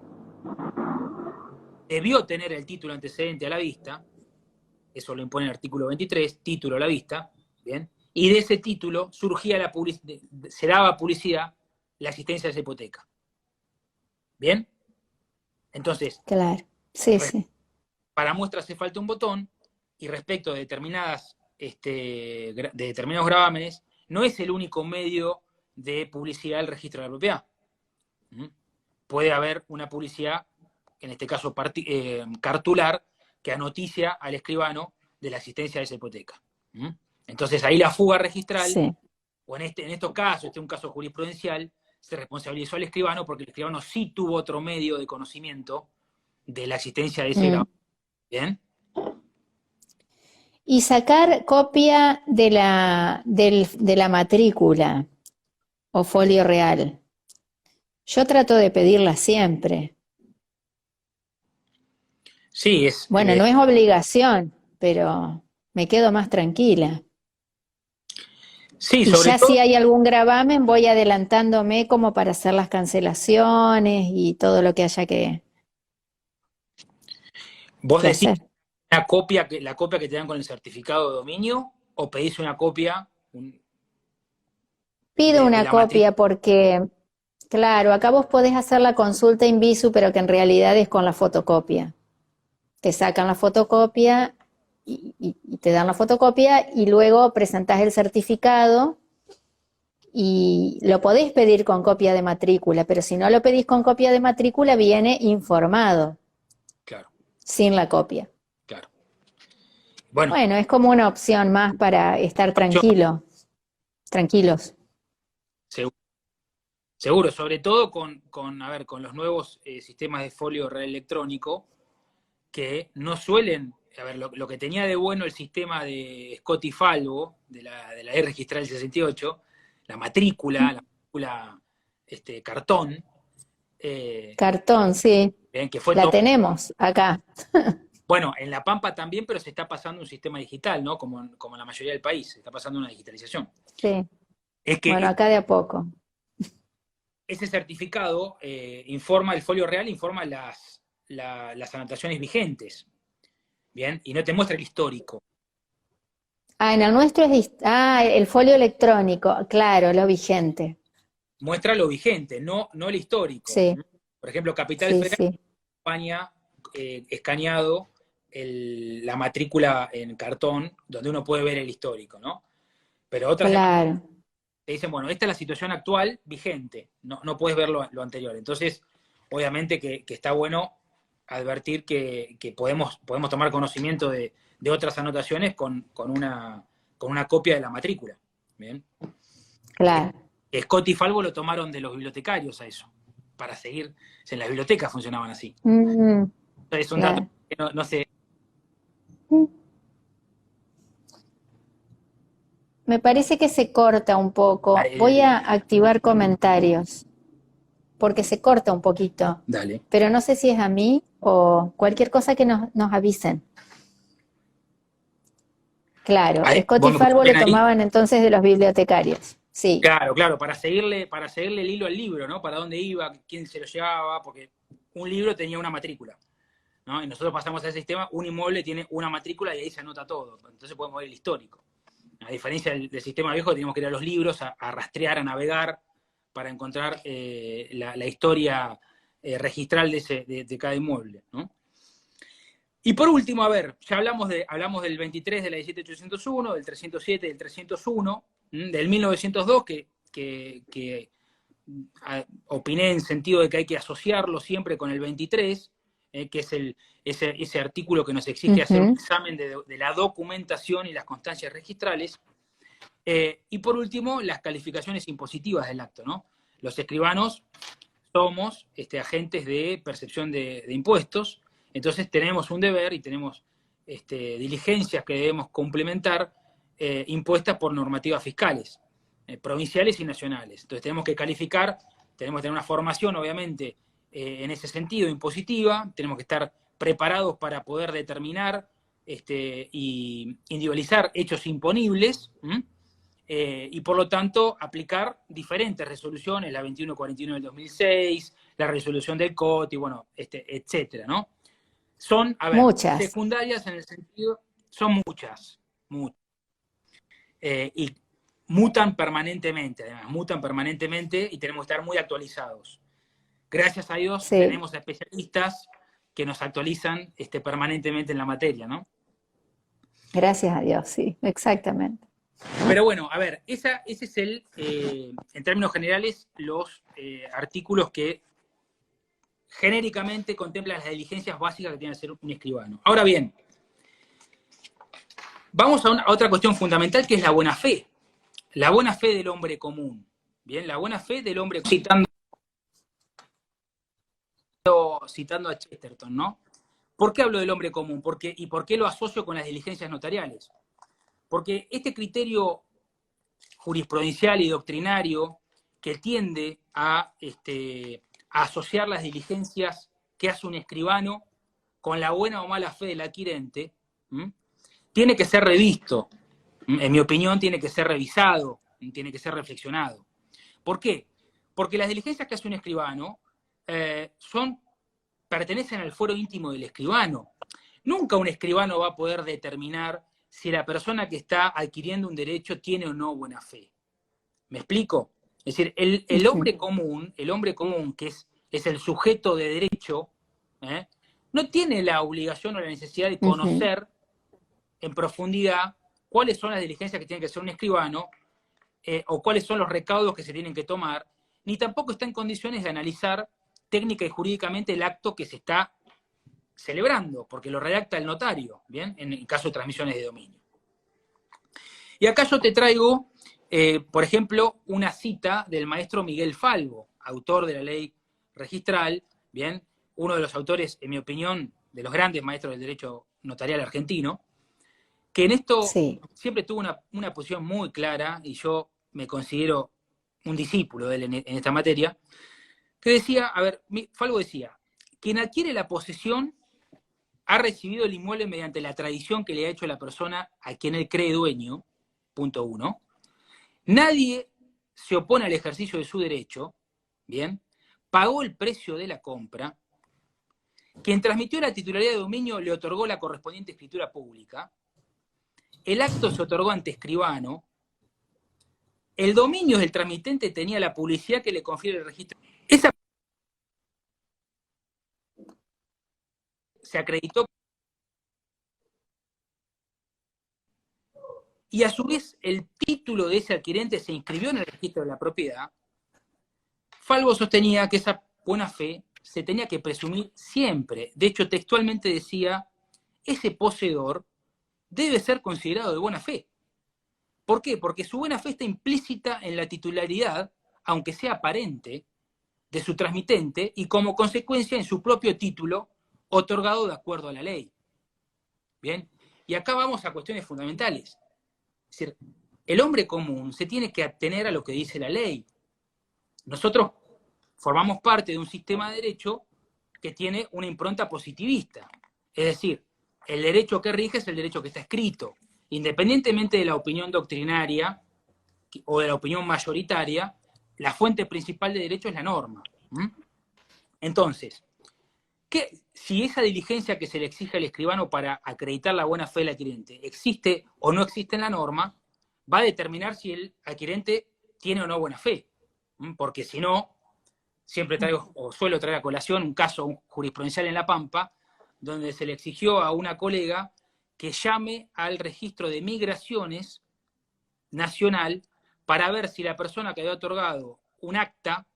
Debió tener el título antecedente a la vista, eso lo impone el artículo 23, título a la vista, ¿bien? Y de ese título surgía se daba publicidad la existencia de esa hipoteca. ¿Bien? Entonces, Claro. Sí. para muestra hace falta un botón, y respecto de determinados gravámenes, no es el único medio de publicidad del registro de la propiedad. Puede haber una publicidad, en este caso cartular, que anoticia al escribano de la existencia de esa hipoteca. Entonces ahí la fuga registral, Sí. o en estos casos, este es un caso jurisprudencial, se responsabilizó al escribano porque el escribano sí tuvo otro medio de conocimiento de la existencia de ese gravamen. ¿Bien? Y sacar copia de la matrícula o folio real. Yo trato de pedirla siempre. Sí, Bueno, no es obligación, pero me quedo más tranquila. sí, Y sobre ya todo, si hay algún gravamen, voy adelantándome como para hacer las cancelaciones y todo lo que haya vos que decís hacer. la copia que te dan con el certificado de dominio, o pedís una copia Pido de una la matrícula. copia porque, claro, acá vos podés hacer la consulta in visu, pero que en realidad es con la fotocopia. Te sacan la fotocopia y te dan la fotocopia y luego presentás el certificado y lo podés pedir con copia de matrícula, pero si no lo pedís con copia de matrícula viene informado, Claro, sin la copia. claro. Bueno, Bueno, es como una opción más para estar tranquilos. seguro, sobre todo con los nuevos sistemas de folio real electrónico, que no suelen, lo que tenía de bueno el sistema de Scott y Falvo, de la E registral del 68, la matrícula cartón, Cartón, sí, que fue la todo. tenemos acá. Bueno, en La Pampa también, pero se está pasando un sistema digital, ¿no? Como en la mayoría del país, se está pasando una digitalización. Sí, Es bueno, que acá de a poco. ese certificado informa, el folio real informa las anotaciones vigentes, ¿bien? Y no te muestra el histórico. Ah, en el nuestro el folio electrónico, claro, lo vigente. Muestra lo vigente, no el histórico. Sí, Por ejemplo, Capital sí, Federal sí, España escaneado la matrícula en cartón, donde uno puede ver el histórico, ¿no? Pero otras claro. te dicen, bueno, esta es la situación actual vigente, no puedes ver lo anterior. Entonces, obviamente que está bueno advertir que podemos tomar conocimiento de otras anotaciones con una copia de la matrícula. ¿Bien? Claro. Scott y Falvo lo tomaron de los bibliotecarios a eso, para seguir, en las bibliotecas funcionaban así. Es un dato Claro. que no sé. Me parece que se corta un poco. Voy a activar comentarios, porque se corta un poquito. Dale. Pero no sé si es a mí o cualquier cosa que nos avisen. Claro, Scott y ¿Vos me Falvo lo escuchás ahí? tomaban entonces de los bibliotecarios. Sí, Claro, para seguirle el hilo al libro, ¿no? Para dónde iba, quién se lo llevaba, porque un libro tenía una matrícula, ¿no? Y nosotros pasamos al sistema, un inmueble tiene una matrícula y ahí se anota todo. Entonces podemos ver el histórico. A diferencia del sistema viejo, teníamos que ir a los libros, a rastrear, a navegar, para encontrar la historia registral de cada inmueble, ¿no? Y por último, a ver, ya hablamos del 23 de la 17801, del 307 del 301, del 1902, que opiné en sentido de que hay que asociarlo siempre con el 23, que es ese artículo que nos exige hacer un examen de la documentación y las constancias registrales. Y por último, las calificaciones impositivas del acto, ¿no? Los escribanos somos agentes de percepción de impuestos, entonces tenemos un deber y tenemos diligencias que debemos complementar impuestas por normativas fiscales, provinciales y nacionales. Entonces tenemos que calificar, tenemos que tener una formación, obviamente, en ese sentido, impositiva, tenemos que estar preparados para poder determinar y individualizar hechos imponibles, y por lo tanto aplicar diferentes resoluciones, la 2141 del 2006, la resolución del COT, y bueno, etcétera, ¿no? Son, a ver, Muchas. secundarias en el sentido, son muchas, y mutan permanentemente, además, mutan permanentemente y tenemos que estar muy actualizados. Gracias a Dios Sí. tenemos especialistas que nos actualizan permanentemente en la materia, ¿no? Gracias a Dios, sí, exactamente. Pero bueno, a ver, ese es en términos generales, los artículos que genéricamente contemplan las diligencias básicas que tiene que hacer un escribano. Ahora bien, vamos a otra cuestión fundamental, que es la buena fe. La buena fe del hombre común. Bien, la buena fe del hombre común. Citando a Chesterton, ¿no? ¿Por qué hablo del hombre común? ¿Y por qué lo asocio con las diligencias notariales? Porque este criterio jurisprudencial y doctrinario que tiende a asociar las diligencias que hace un escribano con la buena o mala fe del adquirente, tiene que ser revisto. En mi opinión, tiene que ser revisado, tiene que ser reflexionado. ¿Por qué? Porque las diligencias que hace un escribano pertenecen al fuero íntimo del escribano. Nunca un escribano va a poder determinar si la persona que está adquiriendo un derecho tiene o no buena fe. ¿Me explico? Es decir, el hombre común, que es el sujeto de derecho, no tiene la obligación o la necesidad de conocer en profundidad cuáles son las diligencias que tiene que hacer un escribano, o cuáles son los recaudos que se tienen que tomar, ni tampoco está en condiciones de analizar técnica y jurídicamente el acto que se está celebrando, porque lo redacta el notario, ¿bien? En caso de transmisiones de dominio. Y acá yo te traigo, por ejemplo, una cita del maestro Miguel Falvo, autor de la ley registral, ¿bien? Uno de los autores, en mi opinión, de los grandes maestros del derecho notarial argentino, que en esto siempre tuvo una posición muy clara, y yo me considero un discípulo de él en esta materia, que decía, a ver, Falvo decía, quien adquiere la posesión ha recibido el inmueble mediante la tradición que le ha hecho la persona a quien él cree dueño, punto 1. Nadie se opone al ejercicio de su derecho, ¿bien? Pagó el precio de la compra. Quien transmitió la titularidad de dominio le otorgó la correspondiente escritura pública. El acto se otorgó ante escribano. El dominio del tramitente tenía la publicidad que le confiere el registro. Esa se acreditó y a su vez el título de ese adquirente se inscribió en el registro de la propiedad. Falvo sostenía que esa buena fe se tenía que presumir siempre. De hecho, textualmente decía, ese poseedor debe ser considerado de buena fe. ¿Por qué? Porque su buena fe está implícita en la titularidad, aunque sea aparente, de su transmitente, y como consecuencia en su propio título, otorgado de acuerdo a la ley. ¿Bien? Y acá vamos a cuestiones fundamentales. Es decir, el hombre común se tiene que atener a lo que dice la ley. Nosotros formamos parte de un sistema de derecho que tiene una impronta positivista. Es decir, el derecho que rige es el derecho que está escrito. Independientemente de la opinión doctrinaria o de la opinión mayoritaria, la fuente principal de derecho es la norma. Entonces, si esa diligencia que se le exige al escribano para acreditar la buena fe del adquirente existe o no existe en la norma, va a determinar si el adquirente tiene o no buena fe. Porque si no, siempre traigo, o suelo traer a colación, un caso jurisprudencial en La Pampa, donde se le exigió a una colega que llame al registro de migraciones nacional para ver si la persona que había otorgado un acta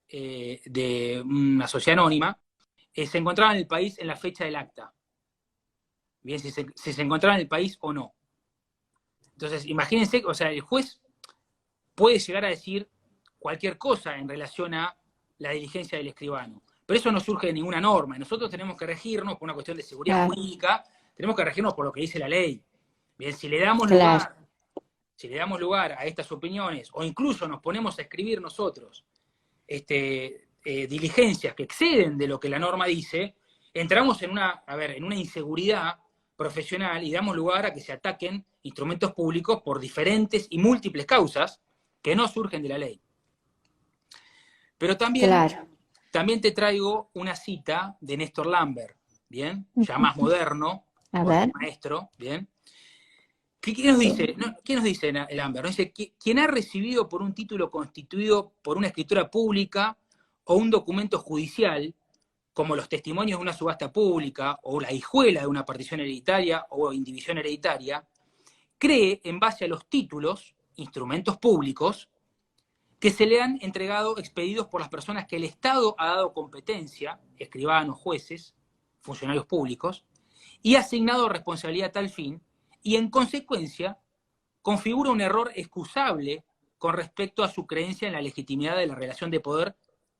de una sociedad anónima se encontraba en el país en la fecha del acta. Bien, si se encontraba en el país o no. Entonces, imagínense, o sea, el juez puede llegar a decir cualquier cosa en relación a la diligencia del escribano, pero eso no surge de ninguna norma, y nosotros tenemos que regirnos por una cuestión de seguridad Claro, jurídica, tenemos que regirnos por lo que dice la ley. Bien, si le damos claro. lugar a estas opiniones, o incluso nos ponemos a escribir nosotros diligencias que exceden de lo que la norma dice, entramos en una inseguridad profesional y damos lugar a que se ataquen instrumentos públicos por diferentes y múltiples causas que no surgen de la ley. Pero Claro. también te traigo una cita de Néstor Lambert, ¿bien? Ya más moderno, A otro ver, maestro, ¿bien? ¿Qué nos dice? ¿Qué nos dice Lambert? Nos dice, quien ha recibido por un título constituido por una escritura pública o un documento judicial, como los testimonios de una subasta pública o la hijuela de una partición hereditaria o indivisión hereditaria, cree en base a los títulos, instrumentos públicos, que se le han entregado expedidos por las personas que el Estado ha dado competencia, escribanos, jueces, funcionarios públicos, y ha asignado responsabilidad a tal fin, y en consecuencia configura un error excusable con respecto a su creencia en la legitimidad de la relación de poder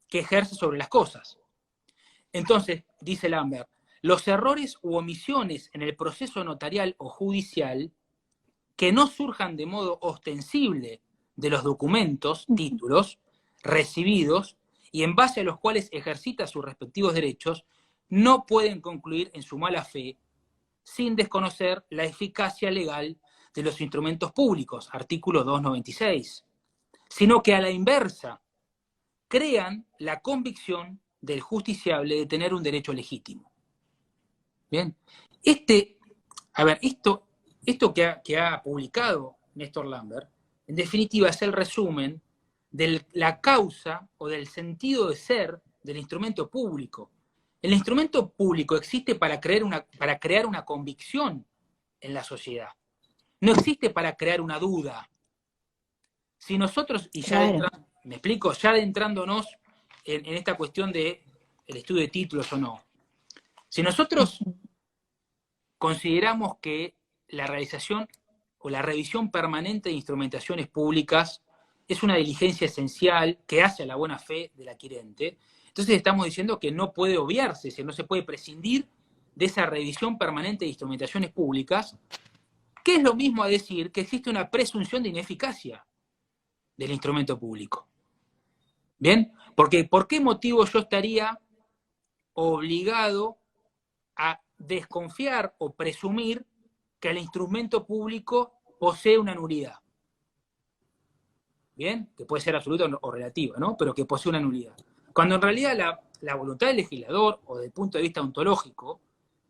que ejerce sobre las cosas. Entonces, dice Lambert, los errores u omisiones en el proceso notarial o judicial que no surjan de modo ostensible de los documentos, títulos, recibidos y en base a los cuales ejercita sus respectivos derechos, no pueden concluir en su mala fe sin desconocer la eficacia legal de los instrumentos públicos, artículo 296, sino que a la inversa, crean la convicción del justiciable de tener un derecho legítimo. Bien, esto que ha publicado Néstor Lambert, en definitiva es el resumen de la causa o del sentido de ser del instrumento público. El instrumento público existe para crear una convicción en la sociedad. No existe para crear una duda. Si nosotros, y ya claro. me explico, ya adentrándonos en esta cuestión de el estudio de títulos o no, si nosotros consideramos que la realización o la revisión permanente de instrumentaciones públicas es una diligencia esencial que hace a la buena fe del adquirente, entonces estamos diciendo que no puede obviarse, no se puede prescindir de esa revisión permanente de instrumentaciones públicas, que es lo mismo a decir que existe una presunción de ineficacia del instrumento público. ¿Bien? Porque ¿por qué motivo yo estaría obligado a desconfiar o presumir que el instrumento público posee una nulidad? ¿Bien? Que puede ser absoluta o relativa, ¿no? Pero que posee una nulidad. Cuando en realidad la voluntad del legislador, o desde el punto de vista ontológico,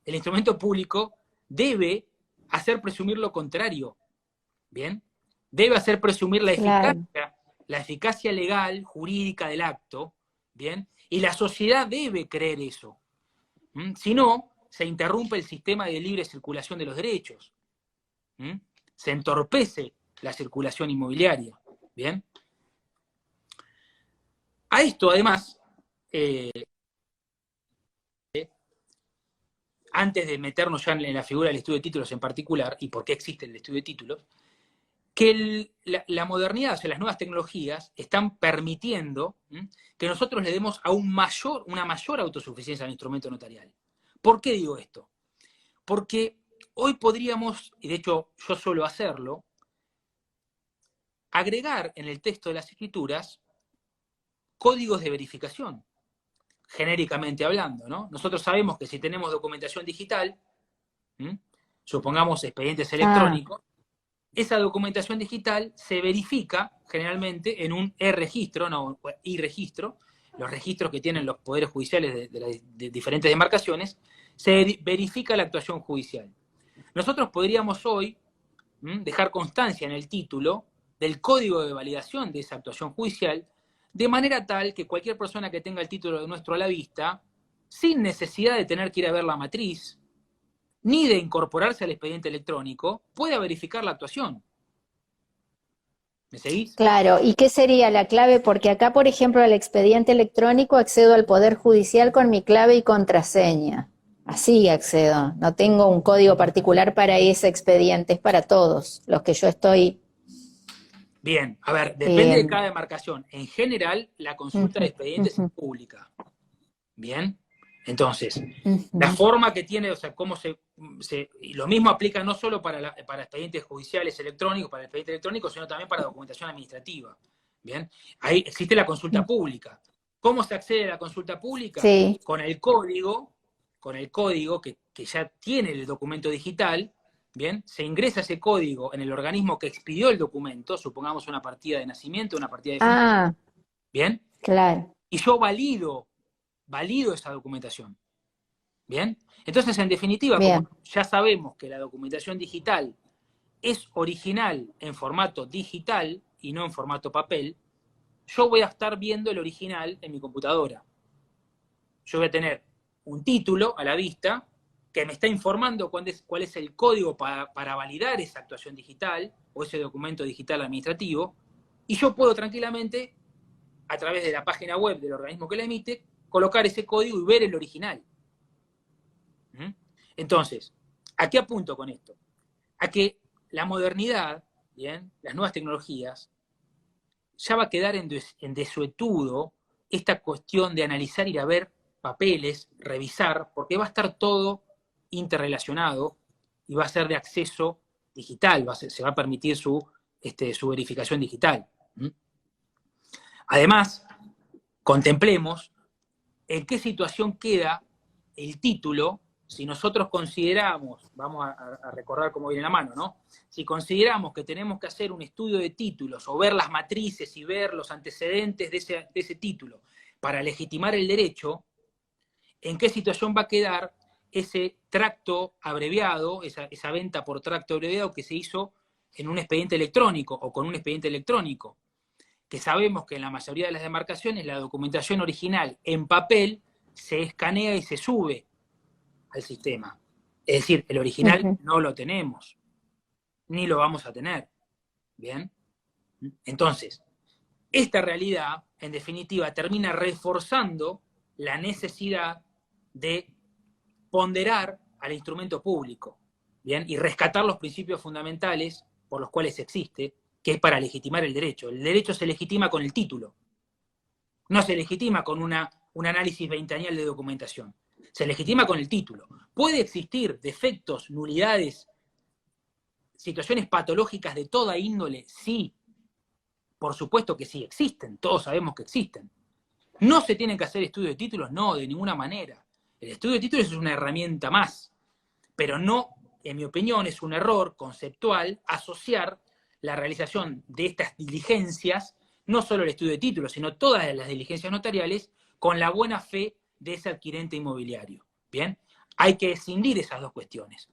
el instrumento público debe hacer presumir lo contrario. ¿Bien? Debe hacer presumir Claro. la eficacia legal, jurídica del acto, ¿bien? Y la sociedad debe creer eso. Si no, se interrumpe el sistema de libre circulación de los derechos. Se entorpece la circulación inmobiliaria. ¿Bien? A esto, además, antes de meternos ya en la figura del estudio de títulos en particular, y por qué existe el estudio de títulos, que la modernidad, o sea, las nuevas tecnologías, están permitiendo que nosotros le demos a una mayor autosuficiencia al instrumento notarial. ¿Por qué digo esto? Porque hoy podríamos, y de hecho yo suelo hacerlo, agregar en el texto de las escrituras códigos de verificación, genéricamente hablando, ¿no? Nosotros sabemos que si tenemos documentación digital, supongamos expedientes electrónicos, esa documentación digital se verifica generalmente en un e-registro, no i-registro, los registros que tienen los poderes judiciales de diferentes demarcaciones, se verifica la actuación judicial. Nosotros podríamos hoy dejar constancia en el título del código de validación de esa actuación judicial, de manera tal que cualquier persona que tenga el título de nuestro a la vista, sin necesidad de tener que ir a ver la matriz, ni de incorporarse al expediente electrónico, pueda verificar la actuación. ¿Me seguís? Claro, ¿y qué sería la clave? Porque acá, por ejemplo, al expediente electrónico accedo al Poder Judicial con mi clave y contraseña. Así accedo. No tengo un código particular para ese expediente, es para todos los que yo estoy. Bien, a ver, depende de cada demarcación. En general, la consulta de expedientes es Ujú, pública. Bien, entonces, la ujú. forma que tiene, o sea, cómo y lo mismo aplica no solo para expedientes judiciales electrónicos, para el expediente electrónico, sino también para documentación administrativa. Bien, ahí existe la consulta pública. ¿Cómo se accede a la consulta pública? Sí. Con el código que ya tiene el documento digital. Bien, se ingresa ese código en el organismo que expidió el documento, supongamos una partida de nacimiento, una partida de función. Ah, Bien, claro. y yo valido esa documentación. ¿Bien? Entonces, en definitiva, como Bien. ya sabemos que la documentación digital es original en formato digital y no en formato papel, yo voy a estar viendo el original en mi computadora. Yo voy a tener un título a la vista que me está informando cuál es el código para validar esa actuación digital o ese documento digital administrativo, y yo puedo tranquilamente, a través de la página web del organismo que la emite, colocar ese código y ver el original. Entonces, ¿a qué apunto con esto? A que la modernidad, ¿bien?, las nuevas tecnologías, ya va a quedar en desuetudo esta cuestión de analizar, ir a ver papeles, revisar, porque va a estar todo interrelacionado y va a ser de acceso digital, se va a permitir su verificación digital. Además, contemplemos en qué situación queda el título si nosotros consideramos, vamos a recordar cómo viene la mano, ¿no? Si consideramos que tenemos que hacer un estudio de títulos o ver las matrices y ver los antecedentes de ese título para legitimar el derecho, ¿en qué situación va a quedar ese tracto abreviado, esa venta por tracto abreviado que se hizo en un expediente electrónico o con un expediente electrónico? Que sabemos que en la mayoría de las demarcaciones la documentación original en papel se escanea y se sube al sistema. Es decir, el original Ujú. no lo tenemos, ni lo vamos a tener. ¿Bien? Entonces, esta realidad, en definitiva, termina reforzando la necesidad de ponderar al instrumento público, ¿bien?, y rescatar los principios fundamentales por los cuales existe, que es para legitimar el derecho. El derecho se legitima con el título, no se legitima con un análisis veinteañal de documentación, se legitima con el título. ¿Puede existir defectos, nulidades, situaciones patológicas de toda índole? Sí, por supuesto que sí, existen, todos sabemos que existen. ¿No se tienen que hacer estudios de títulos? No, de ninguna manera. El estudio de títulos es una herramienta más, pero no, en mi opinión, es un error conceptual asociar la realización de estas diligencias, no solo el estudio de títulos, sino todas las diligencias notariales, con la buena fe de ese adquirente inmobiliario. ¿Bien? Hay que escindir esas dos cuestiones.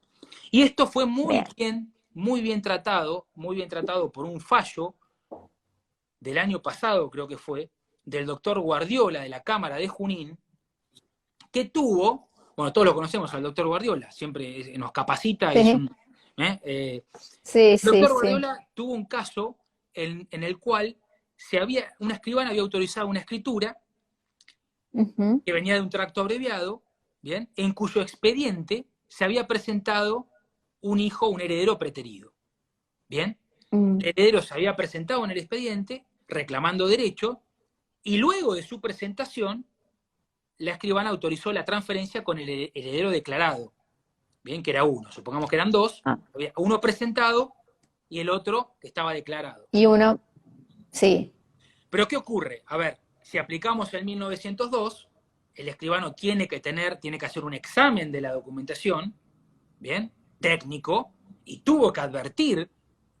Y esto fue muy bien tratado por un fallo del año pasado, creo que fue, del doctor Guardiola de la Cámara de Junín, que tuvo, bueno, todos lo conocemos al doctor Guardiola, siempre nos capacita, es Sí, un... sí, El sí, doctor sí. Guardiola tuvo un caso en el cual una escribana había autorizado una escritura Ujú. que venía de un tracto abreviado, ¿bien?, en cuyo expediente se había presentado un hijo, un heredero preterido. ¿Bien? Mm, El heredero se había presentado en el expediente reclamando derecho y luego de su presentación la escribana autorizó la transferencia con el heredero declarado. Bien, que era uno. Supongamos que eran dos. ah. Había uno presentado y el otro que estaba declarado. Y uno, sí, Pero ¿qué ocurre? A ver, si aplicamos el 1902, el escribano tiene que hacer un examen de la documentación, ¿bien?, técnico, y tuvo que advertir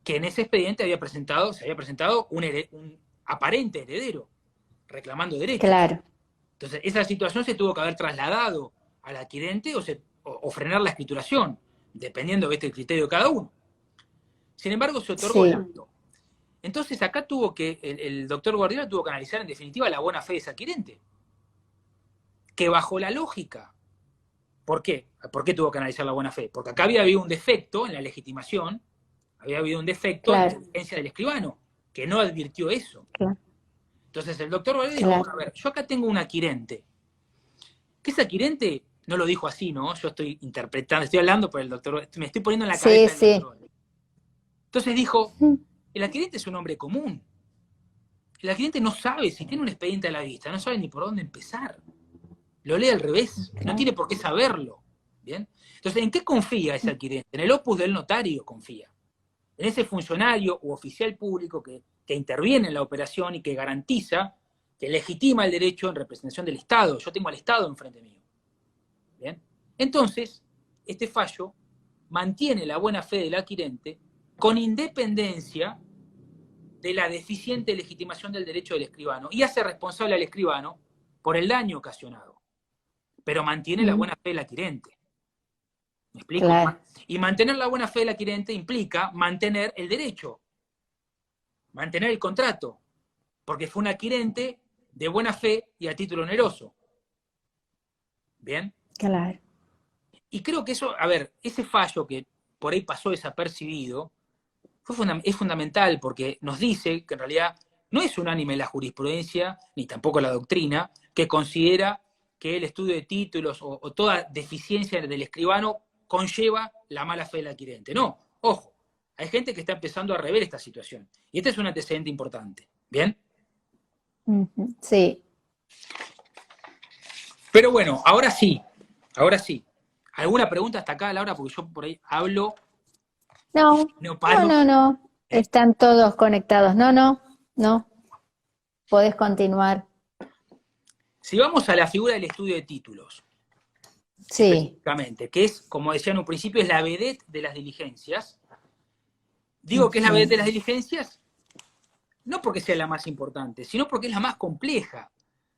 que en ese expediente se había presentado un aparente heredero reclamando derechos. claro, Entonces, esa situación se tuvo que haber trasladado al adquirente o frenar la escrituración, dependiendo del criterio de cada uno. Sin embargo, se otorgó el sí, acto. Entonces, acá el doctor Guardiola tuvo que analizar en definitiva la buena fe de ese adquirente, que bajo la lógica. ¿Por qué? ¿Por qué tuvo que analizar la buena fe? Porque acá había habido un defecto en la legitimación, había habido un defecto en la claro, diligencia del escribano, que no advirtió eso. claro, Entonces el doctor Guardiola dijo, claro. bueno, a ver, yo acá tengo un adquirente, que ese adquirente no lo dijo así, ¿no? Yo estoy interpretando, estoy hablando por el doctor, me estoy poniendo en la Sí, cabeza del sí. doctor. Entonces dijo, el adquirente es un hombre común. El adquirente no sabe, si tiene un expediente a la vista, no sabe ni por dónde empezar. Lo lee al revés, no tiene por qué saberlo. ¿Bien? Entonces, ¿en qué confía ese adquirente? En el opus del notario confía. En ese funcionario u oficial público que interviene en la operación y que garantiza, que legitima el derecho en representación del Estado. Yo tengo al Estado enfrente mío. ¿Bien? Entonces, este fallo mantiene la buena fe del adquirente con independencia de la deficiente legitimación del derecho del escribano y hace responsable al escribano por el daño ocasionado, pero mantiene la buena fe del adquirente. ¿Me explico? Claro. Y mantener la buena fe del adquirente implica mantener el derecho, mantener el contrato, porque fue un adquirente de buena fe y a título oneroso. ¿Bien? Claro. Y creo que eso, a ver, ese fallo que por ahí pasó desapercibido, es fundamental porque nos dice que en realidad no es unánime la jurisprudencia, ni tampoco la doctrina, que considera que el estudio de títulos o toda deficiencia del escribano conlleva la mala fe del adquirente. No, ojo, hay gente que está empezando a rever esta situación. Y este es un antecedente importante. ¿Bien? Sí. Pero bueno, ahora sí. ¿Alguna pregunta hasta acá, Laura? Porque yo por ahí hablo... No, No paro. no. Están todos conectados. No. Podés continuar. Si vamos a la figura del estudio de títulos, Sí. específicamente, que es, como decía en un principio, es la vedette de las diligencias. Digo que es la vedette de las diligencias, no porque sea la más importante, sino porque es la más compleja.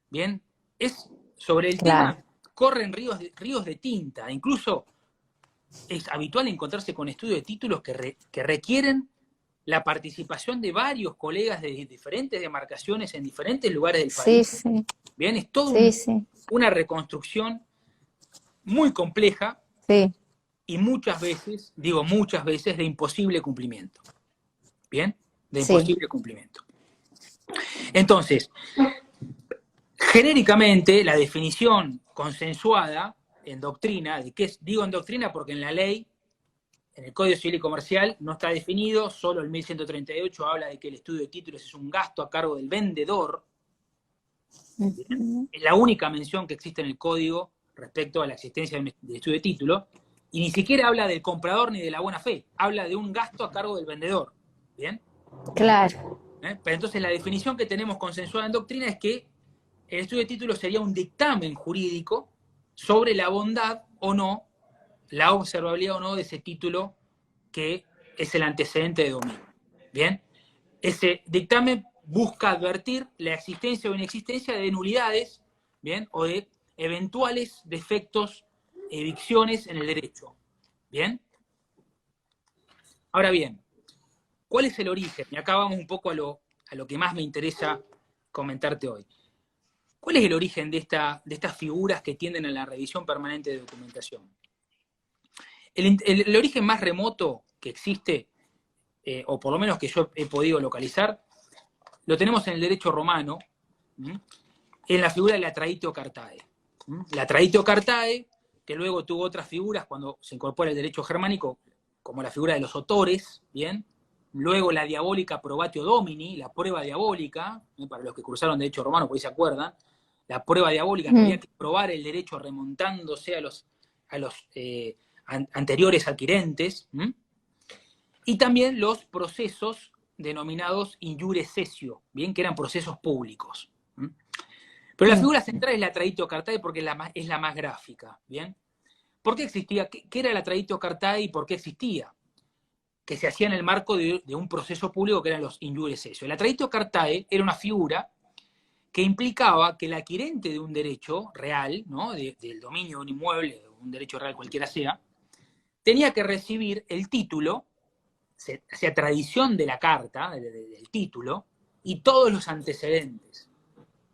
¿Bien? Es sobre el tema, corren ríos de tinta. Incluso es habitual encontrarse con estudios de títulos que requieren la participación de varios colegas de diferentes demarcaciones en diferentes lugares del país. Sí. Bien, es todo una reconstrucción muy compleja y muchas veces, de imposible cumplimiento. ¿Bien? De imposible cumplimiento. Entonces, genéricamente, la definición consensuada en doctrina, digo en doctrina porque en la ley, en el Código Civil y Comercial, no está definido, solo el 1138 habla de que el estudio de títulos es un gasto a cargo del vendedor. Es la única mención que existe en el Código respecto a la existencia de estudio de título, y ni siquiera habla del comprador ni de la buena fe, habla de un gasto a cargo del vendedor. ¿Bien? Claro. Pero entonces la definición que tenemos consensuada en doctrina es que el estudio de títulos sería un dictamen jurídico sobre la bondad o no, la observabilidad o no de ese título que es el antecedente de dominio. ¿Bien? Ese dictamen busca advertir la existencia o inexistencia de nulidades, ¿bien? O de eventuales defectos, evicciones en el derecho. ¿Bien? Ahora bien, ¿cuál es el origen? Y acá vamos un poco a lo que más me interesa comentarte hoy. ¿Cuál es el origen de estas figuras que tienden a la revisión permanente de documentación? El origen más remoto que existe, o por lo menos que yo he podido localizar, lo tenemos en el derecho romano, en la figura de la traditio cartae. La traditio cartae, que luego tuvo otras figuras cuando se incorpora el derecho germánico, como la figura de los otores, ¿bien? Luego la diabólica probatio domini, la prueba diabólica, para los que cursaron derecho romano, por ahí se acuerdan, la prueba diabólica, que había que probar el derecho remontándose a los anteriores adquirentes, y también los procesos denominados in iure cessio, ¿bien? Que eran procesos públicos. Pero la figura central es la traditio cartae porque es la más gráfica, ¿bien? ¿Por qué existía? ¿Qué era la traditio cartae y por qué existía? Que se hacía en el marco de un proceso público que eran los in iure cessio. La traditio cartae era una figura que implicaba que el adquirente de un derecho real, ¿no? Del dominio de un inmueble, de un derecho real cualquiera sea, tenía que recibir el título, hacía tradición de la carta, del título, y todos los antecedentes.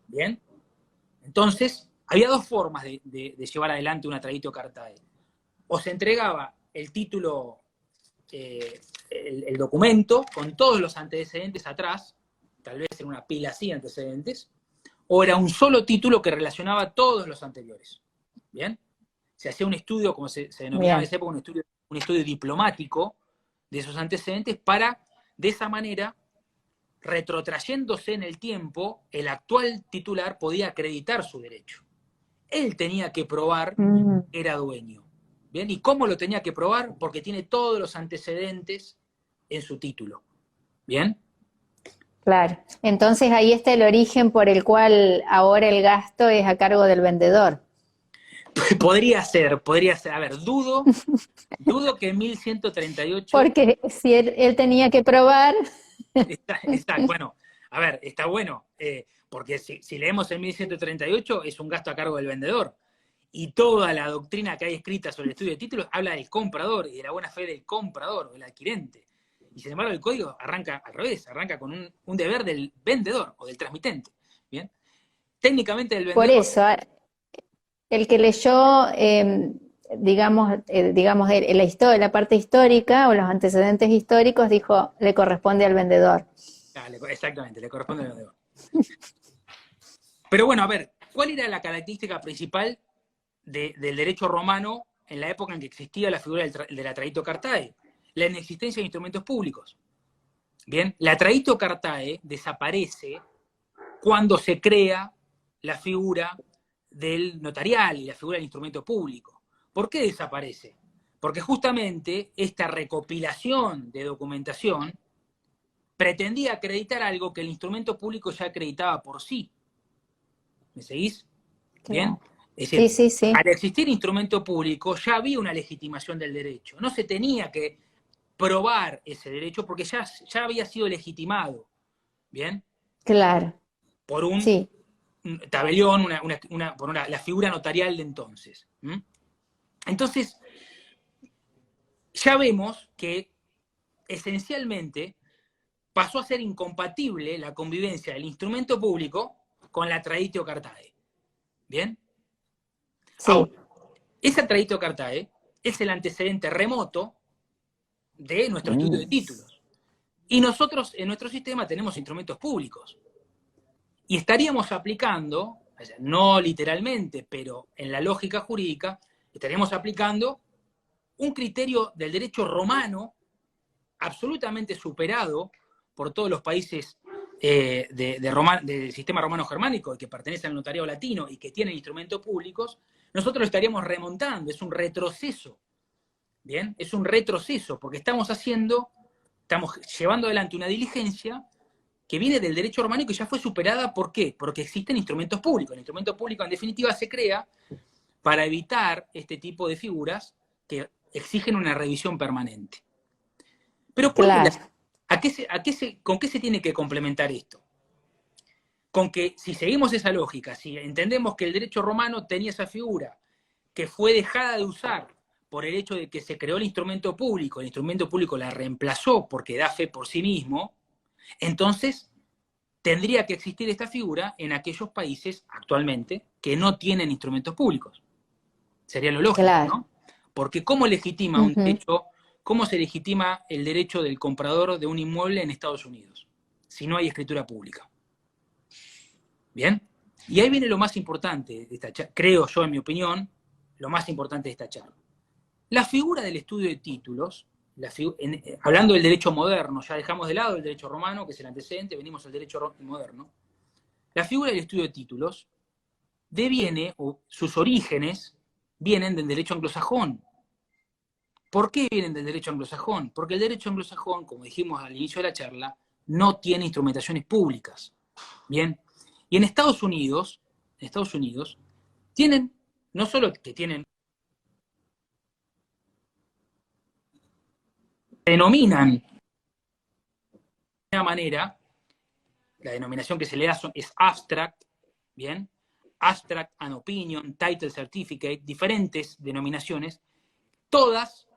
¿Bien? Entonces, había dos formas de llevar adelante una traditio cartae. O se entregaba el título, el documento, con todos los antecedentes atrás, tal vez en una pila así de antecedentes, o era un solo título que relacionaba todos los anteriores. ¿Bien? se hacía un estudio, como se denominaba en Bien. esa época, un estudio diplomático de esos antecedentes para, de esa manera, retrotrayéndose en el tiempo, el actual titular podía acreditar su derecho. Él tenía que probar que era dueño. ¿Bien? ¿Y cómo lo tenía que probar? Porque tiene todos los antecedentes en su título. ¿Bien? Claro. Entonces ahí está el origen por el cual ahora el gasto es a cargo del vendedor. Podría ser. A ver, dudo que en 1138... Porque si él tenía que probar, Bueno, a ver, está bueno, porque si leemos en 1138 es un gasto a cargo del vendedor. Y toda la doctrina que hay escrita sobre el estudio de títulos habla del comprador y de la buena fe del comprador, del adquirente. Y sin embargo el código arranca al revés, arranca con un deber del vendedor o del transmitente. ¿Bien? Técnicamente del por vendedor... eso, el que leyó, digamos la parte histórica o los antecedentes históricos, dijo, le corresponde al vendedor. Exactamente, le corresponde al vendedor. Pero bueno, a ver, ¿cuál era la característica principal del derecho romano en la época en que existía la figura de la traditio cartae? La inexistencia de instrumentos públicos. Bien, la traditio cartae desaparece cuando se crea la figura del notarial y la figura del instrumento público. ¿Por qué desaparece? Porque justamente esta recopilación de documentación pretendía acreditar algo que el instrumento público ya acreditaba por sí. ¿Me seguís? ¿Bien? Es decir, Sí. al existir instrumento público ya había una legitimación del derecho. No se tenía que probar ese derecho porque ya había sido legitimado. ¿Bien? Claro. Por un Sí. tabelión, por la figura notarial de entonces. Entonces, ya vemos que esencialmente pasó a ser incompatible la convivencia del instrumento público con la traditio cartae. ¿Bien? Sí. Ahora, esa traditio cartae es el antecedente remoto de nuestro estudio de títulos. Y nosotros en nuestro sistema tenemos instrumentos públicos. Y estaríamos aplicando, no literalmente, pero en la lógica jurídica, estaríamos aplicando un criterio del derecho romano absolutamente superado por todos los países del sistema romano-germánico que pertenecen al notariado latino y que tienen instrumentos públicos. Nosotros lo estaríamos remontando, es un retroceso. ¿Bien? Es un retroceso, porque estamos llevando adelante una diligencia que viene del derecho romano y que ya fue superada. ¿Por qué? Porque existen instrumentos públicos. El instrumento público, en definitiva, se crea para evitar este tipo de figuras que exigen una revisión permanente. Pero ¿con qué se tiene que complementar esto? Con que si seguimos esa lógica, si entendemos que el derecho romano tenía esa figura que fue dejada de usar por el hecho de que se creó el instrumento público la reemplazó porque da fe por sí mismo, entonces tendría que existir esta figura en aquellos países actualmente que no tienen instrumentos públicos. Sería lo lógico, ¿no? Porque ¿cómo legitima un derecho? ¿Cómo se legitima el derecho del comprador de un inmueble en Estados Unidos si no hay escritura pública? ¿Bien? Y ahí viene lo más importante de esta charla, creo yo, en mi opinión, lo más importante de esta charla. La figura del estudio de títulos, hablando del derecho moderno, ya dejamos de lado el derecho romano, que es el antecedente, venimos al derecho moderno. La figura del estudio de títulos o sus orígenes vienen del derecho anglosajón. ¿Por qué vienen del derecho anglosajón? Porque el derecho anglosajón, como dijimos al inicio de la charla, no tiene instrumentaciones públicas. ¿Bien? Y en Estados Unidos tienen, no solo que tienen, denominan de una manera, la denominación que se le da es abstract, ¿bien? Abstract and opinion, title certificate, diferentes denominaciones, todas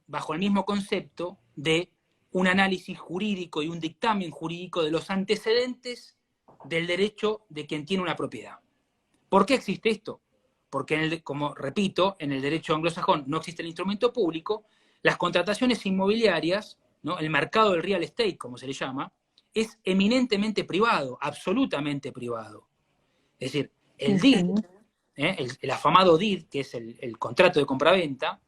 bajo el mismo concepto de un análisis jurídico y un dictamen jurídico de los antecedentes del derecho de quien tiene una propiedad. ¿Por qué existe esto? Porque, como repito, en el derecho anglosajón no existe el instrumento público, las contrataciones inmobiliarias, ¿no? El mercado del real estate, como se le llama, es eminentemente privado, absolutamente privado. Es decir, el deed el afamado DID, que es el contrato de compraventa,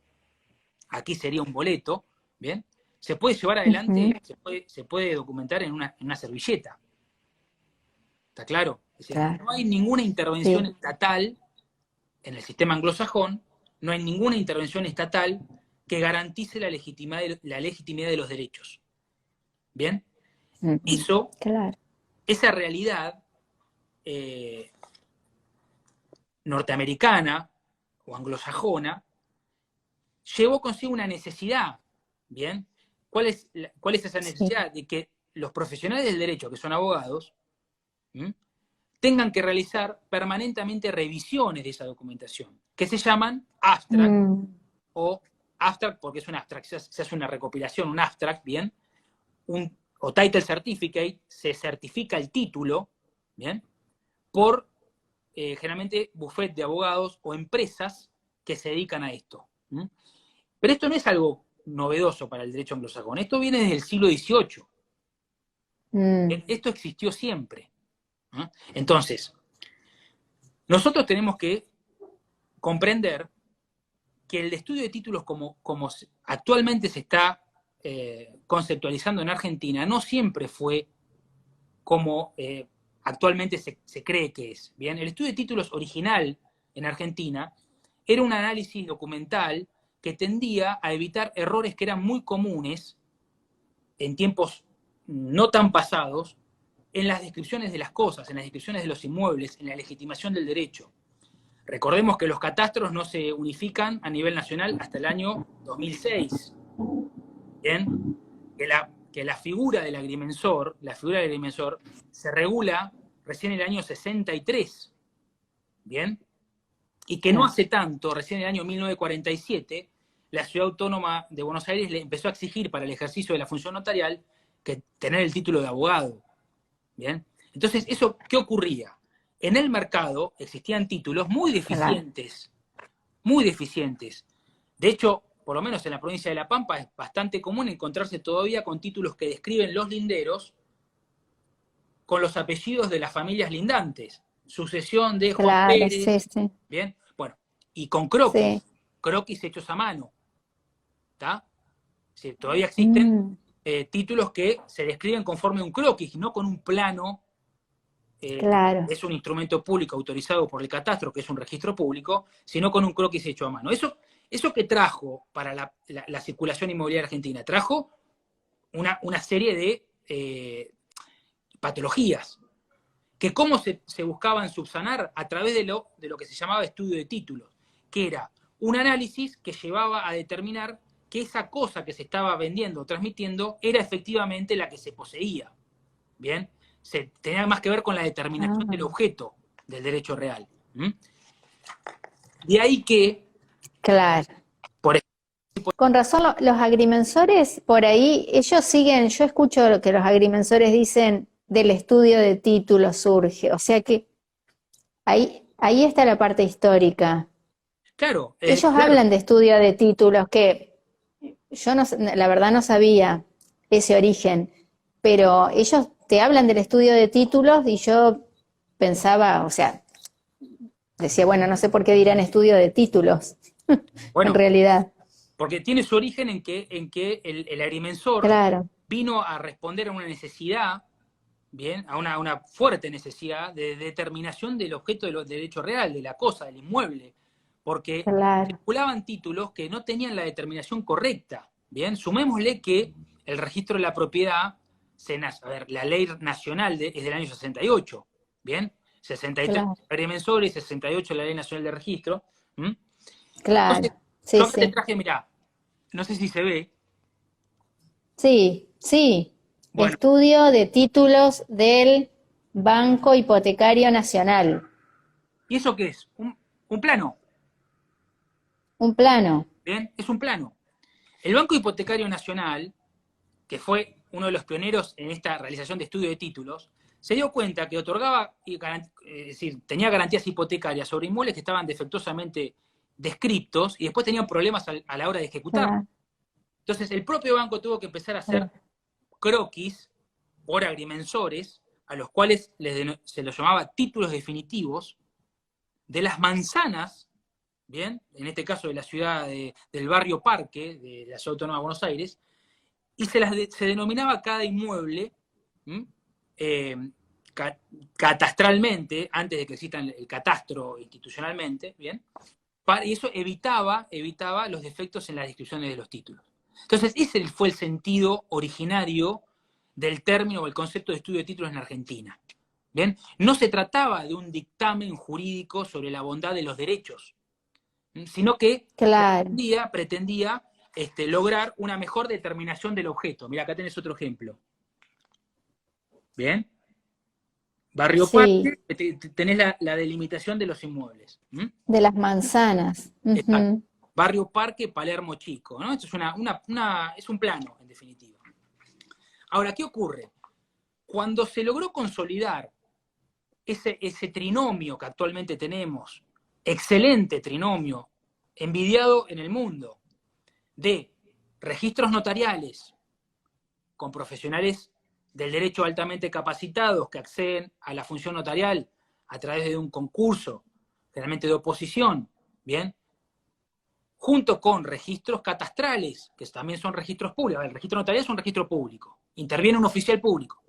aquí sería un boleto, ¿bien? Se puede llevar adelante, se puede documentar en una servilleta. ¿Está claro? Es decir, Claro. no hay ninguna intervención Sí. estatal en el sistema anglosajón, no hay ninguna intervención estatal que garantice la legitimidad de los derechos. ¿Bien? Eso, Claro. esa realidad norteamericana o anglosajona llevó consigo una necesidad. ¿Bien? ¿Cuál es esa necesidad? Sí. De que los profesionales del derecho, que son abogados, tengan que realizar permanentemente revisiones de esa documentación, que se llaman abstract, o abstract porque es un abstract, se hace una recopilación, un abstract, ¿bien? O title certificate, se certifica el título, ¿bien? Por generalmente bufet de abogados o empresas que se dedican a esto. Pero esto no es algo novedoso para el derecho anglosajón, esto viene desde el siglo XVIII. Esto existió siempre. Entonces, nosotros tenemos que comprender que el estudio de títulos como actualmente se está conceptualizando en Argentina no siempre fue como actualmente se cree que es. Bien, el estudio de títulos original en Argentina era un análisis documental que tendía a evitar errores que eran muy comunes en tiempos no tan pasados en las descripciones de las cosas, en las descripciones de los inmuebles, en la legitimación del derecho. Recordemos que los catastros no se unifican a nivel nacional hasta el año 2006. ¿Bien? Que la figura del agrimensor, se regula recién en el año 63. ¿Bien? Y que no hace tanto, recién en el año 1947, la Ciudad Autónoma de Buenos Aires le empezó a exigir para el ejercicio de la función notarial que tener el título de abogado. ¿Bien? Entonces, ¿qué ocurría? En el mercado existían títulos muy deficientes, muy deficientes. De hecho, por lo menos en la provincia de La Pampa es bastante común encontrarse todavía con títulos que describen los linderos con los apellidos de las familias lindantes. Sucesión de Juan Pérez. Sí. ¿Bien? Bueno, y con croquis hechos a mano. ¿Está? Sí, todavía existen títulos que se describen conforme a un croquis, no con un plano. Es un instrumento público autorizado por el catastro, que es un registro público, sino con un croquis hecho a mano. Eso que trajo para la circulación inmobiliaria argentina, trajo una serie de patologías, que cómo se buscaban subsanar a través de lo que se llamaba estudio de títulos, que era un análisis que llevaba a determinar que esa cosa que se estaba vendiendo o transmitiendo era efectivamente la que se poseía. ¿Bien? Tenía más que ver con la determinación del objeto del derecho real. De ahí que... Claro. Con razón, los agrimensores, por ahí, ellos siguen, yo escucho que los agrimensores dicen del estudio de títulos surge, o sea que ahí está la parte histórica. Claro. Ellos hablan de estudio de títulos, que yo la verdad no sabía ese origen, pero ellos te hablan del estudio de títulos y yo pensaba, o sea, decía, bueno, no sé por qué dirán estudio de títulos, en realidad. Porque tiene su origen en que el agrimensor vino a responder a una necesidad, ¿bien? A una fuerte necesidad de determinación del objeto del derecho real, de la cosa, del inmueble, porque circulaban títulos que no tenían la determinación correcta, ¿bien? Sumémosle que el registro de la propiedad, la ley nacional es del año 68, ¿bien? 63 agrimensores y 68 la ley nacional de registro. Entonces, yo te traje, mirá, no sé si se ve. Sí. Bueno. Estudio de títulos del Banco Hipotecario Nacional. ¿Y eso qué es? Un plano. Un plano. Bien, es un plano. El Banco Hipotecario Nacional, que fue uno de los pioneros en esta realización de estudio de títulos, se dio cuenta que otorgaba, es decir, tenía garantías hipotecarias sobre inmuebles que estaban defectuosamente descriptos y después tenían problemas a la hora de ejecutar. Entonces el propio banco tuvo que empezar a hacer croquis por agrimensores, a los cuales se los llamaba títulos definitivos, de las manzanas, ¿bien? En este caso de la ciudad del barrio Parque, de la Ciudad Autónoma de Buenos Aires, y se denominaba cada inmueble, catastralmente, antes de que exista el catastro institucionalmente, ¿bien? Y eso evitaba los defectos en las descripciones de los títulos. Entonces, ese fue el sentido originario del término o el concepto de estudio de títulos en Argentina. ¿Bien? No se trataba de un dictamen jurídico sobre la bondad de los derechos, sino que Claro. pretendía lograr una mejor determinación del objeto. Mira, acá tenés otro ejemplo. ¿Bien? Barrio Sí, Parque, tenés la delimitación de los inmuebles. de las manzanas. Exacto. Ujú. Barrio Parque, Palermo Chico, ¿no? Esto es es un plano, en definitiva. Ahora, ¿qué ocurre? Cuando se logró consolidar ese trinomio que actualmente tenemos, excelente trinomio, envidiado en el mundo, de registros notariales con profesionales del derecho altamente capacitados que acceden a la función notarial a través de un concurso, generalmente de oposición, ¿bien? Junto con registros catastrales, que también son registros públicos. El registro notarial es un registro público, interviene un oficial público.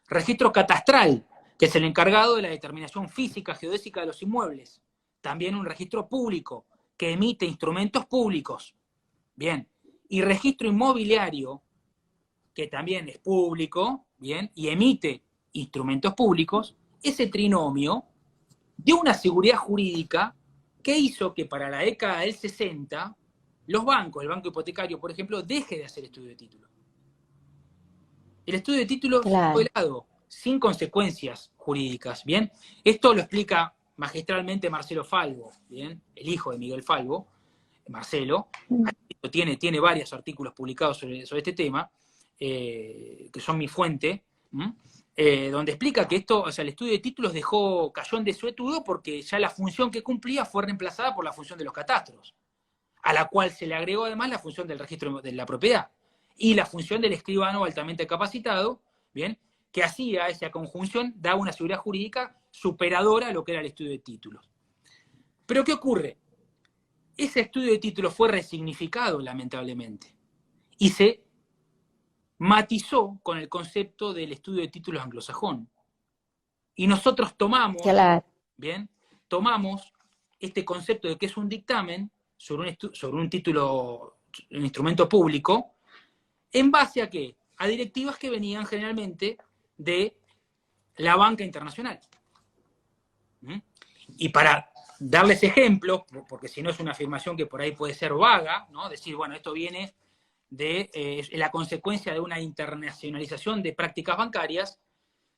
Registro catastral, que es el encargado de la determinación física, geodésica de los inmuebles, también un registro público, que emite instrumentos públicos. Bien, y registro inmobiliario, que también es público, bien, y emite instrumentos públicos. Ese trinomio dio una seguridad jurídica que hizo que para la década del 60 los bancos, el banco hipotecario, por ejemplo, deje de hacer estudio de títulos. El estudio de títulos fue Claro. de lado, sin consecuencias jurídicas, ¿bien? Esto lo explica magistralmente Marcelo Falvo, ¿bien? El hijo de Miguel Falvo, Marcelo, tiene varios artículos publicados sobre este tema, que son mi fuente, donde explica que esto, o sea, el estudio de títulos cayó en desuetudo porque ya la función que cumplía fue reemplazada por la función de los catastros, a la cual se le agregó además la función del registro de la propiedad y la función del escribano altamente capacitado, ¿bien? Que hacía esa conjunción, daba una seguridad jurídica superadora a lo que era el estudio de títulos. Pero ¿qué ocurre? Ese estudio de títulos fue resignificado, lamentablemente, y se matizó con el concepto del estudio de títulos anglosajón. Y nosotros tomamos, Claro. ¿bien? Tomamos este concepto de que es un dictamen sobre un título, un instrumento público, ¿en base a qué? A directivas que venían generalmente de la banca internacional. Y para darles ejemplos, porque si no es una afirmación que por ahí puede ser vaga, ¿no? Decir, bueno, esto viene de la consecuencia de una internacionalización de prácticas bancarias.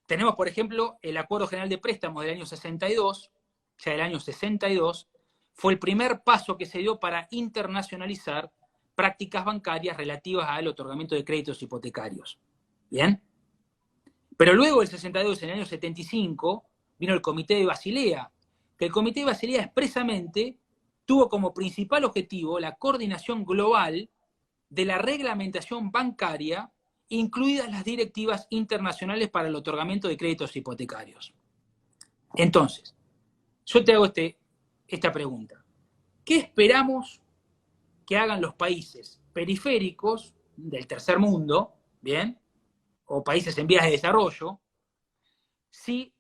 Tenemos, por ejemplo, el Acuerdo General de Préstamos del año 62, ya del año 62, fue el primer paso que se dio para internacionalizar prácticas bancarias relativas al otorgamiento de créditos hipotecarios. ¿Bien? Pero luego del 62, en el año 75, vino el Comité de Basilea, que el Comité de Basilea expresamente tuvo como principal objetivo la coordinación global de la reglamentación bancaria, incluidas las directivas internacionales para el otorgamiento de créditos hipotecarios. Entonces, yo te hago esta pregunta. ¿Qué esperamos que hagan los países periféricos del tercer mundo, ¿bien? O países en vías de desarrollo, si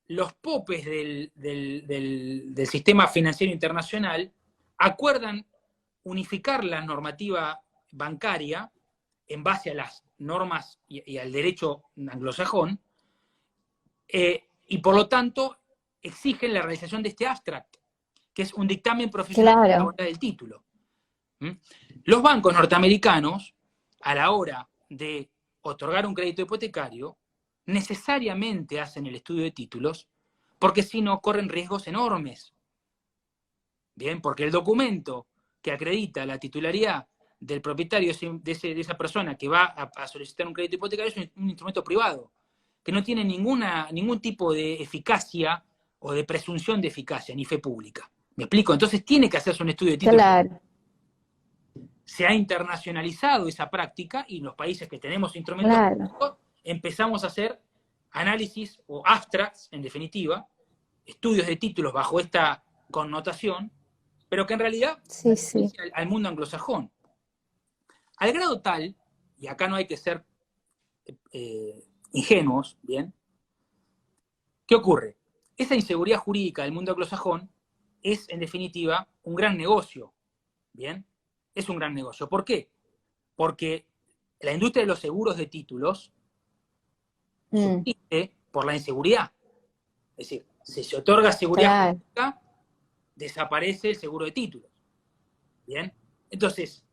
los popes del sistema financiero internacional acuerdan unificar la normativa bancaria en base a las normas y al derecho anglosajón, y por lo tanto exigen la realización de este abstract, que es un dictamen profesional a la hora del título. Los bancos norteamericanos, a la hora de otorgar un crédito hipotecario, necesariamente hacen el estudio de títulos, porque si no corren riesgos enormes. Bien, porque el documento que acredita la titularidad del propietario de esa persona que va a solicitar un crédito hipotecario es un instrumento privado, que no tiene ningún tipo de eficacia o de presunción de eficacia, ni fe pública. ¿Me explico? Entonces tiene que hacerse un estudio de títulos. Claro. Se ha internacionalizado esa práctica y en los países que tenemos instrumentos públicos empezamos a hacer análisis o abstracts, en definitiva, estudios de títulos bajo esta connotación, pero que en realidad Sí, sí. al mundo anglosajón. Al grado tal, y acá no hay que ser ingenuos, ¿bien? ¿Qué ocurre? Esa inseguridad jurídica del mundo anglosajón es, en definitiva, un gran negocio, ¿bien? Es un gran negocio. ¿Por qué? Porque la industria de los seguros de títulos subsiste por la inseguridad. Es decir, si se otorga seguridad jurídica, desaparece el seguro de títulos. ¿Bien? Entonces,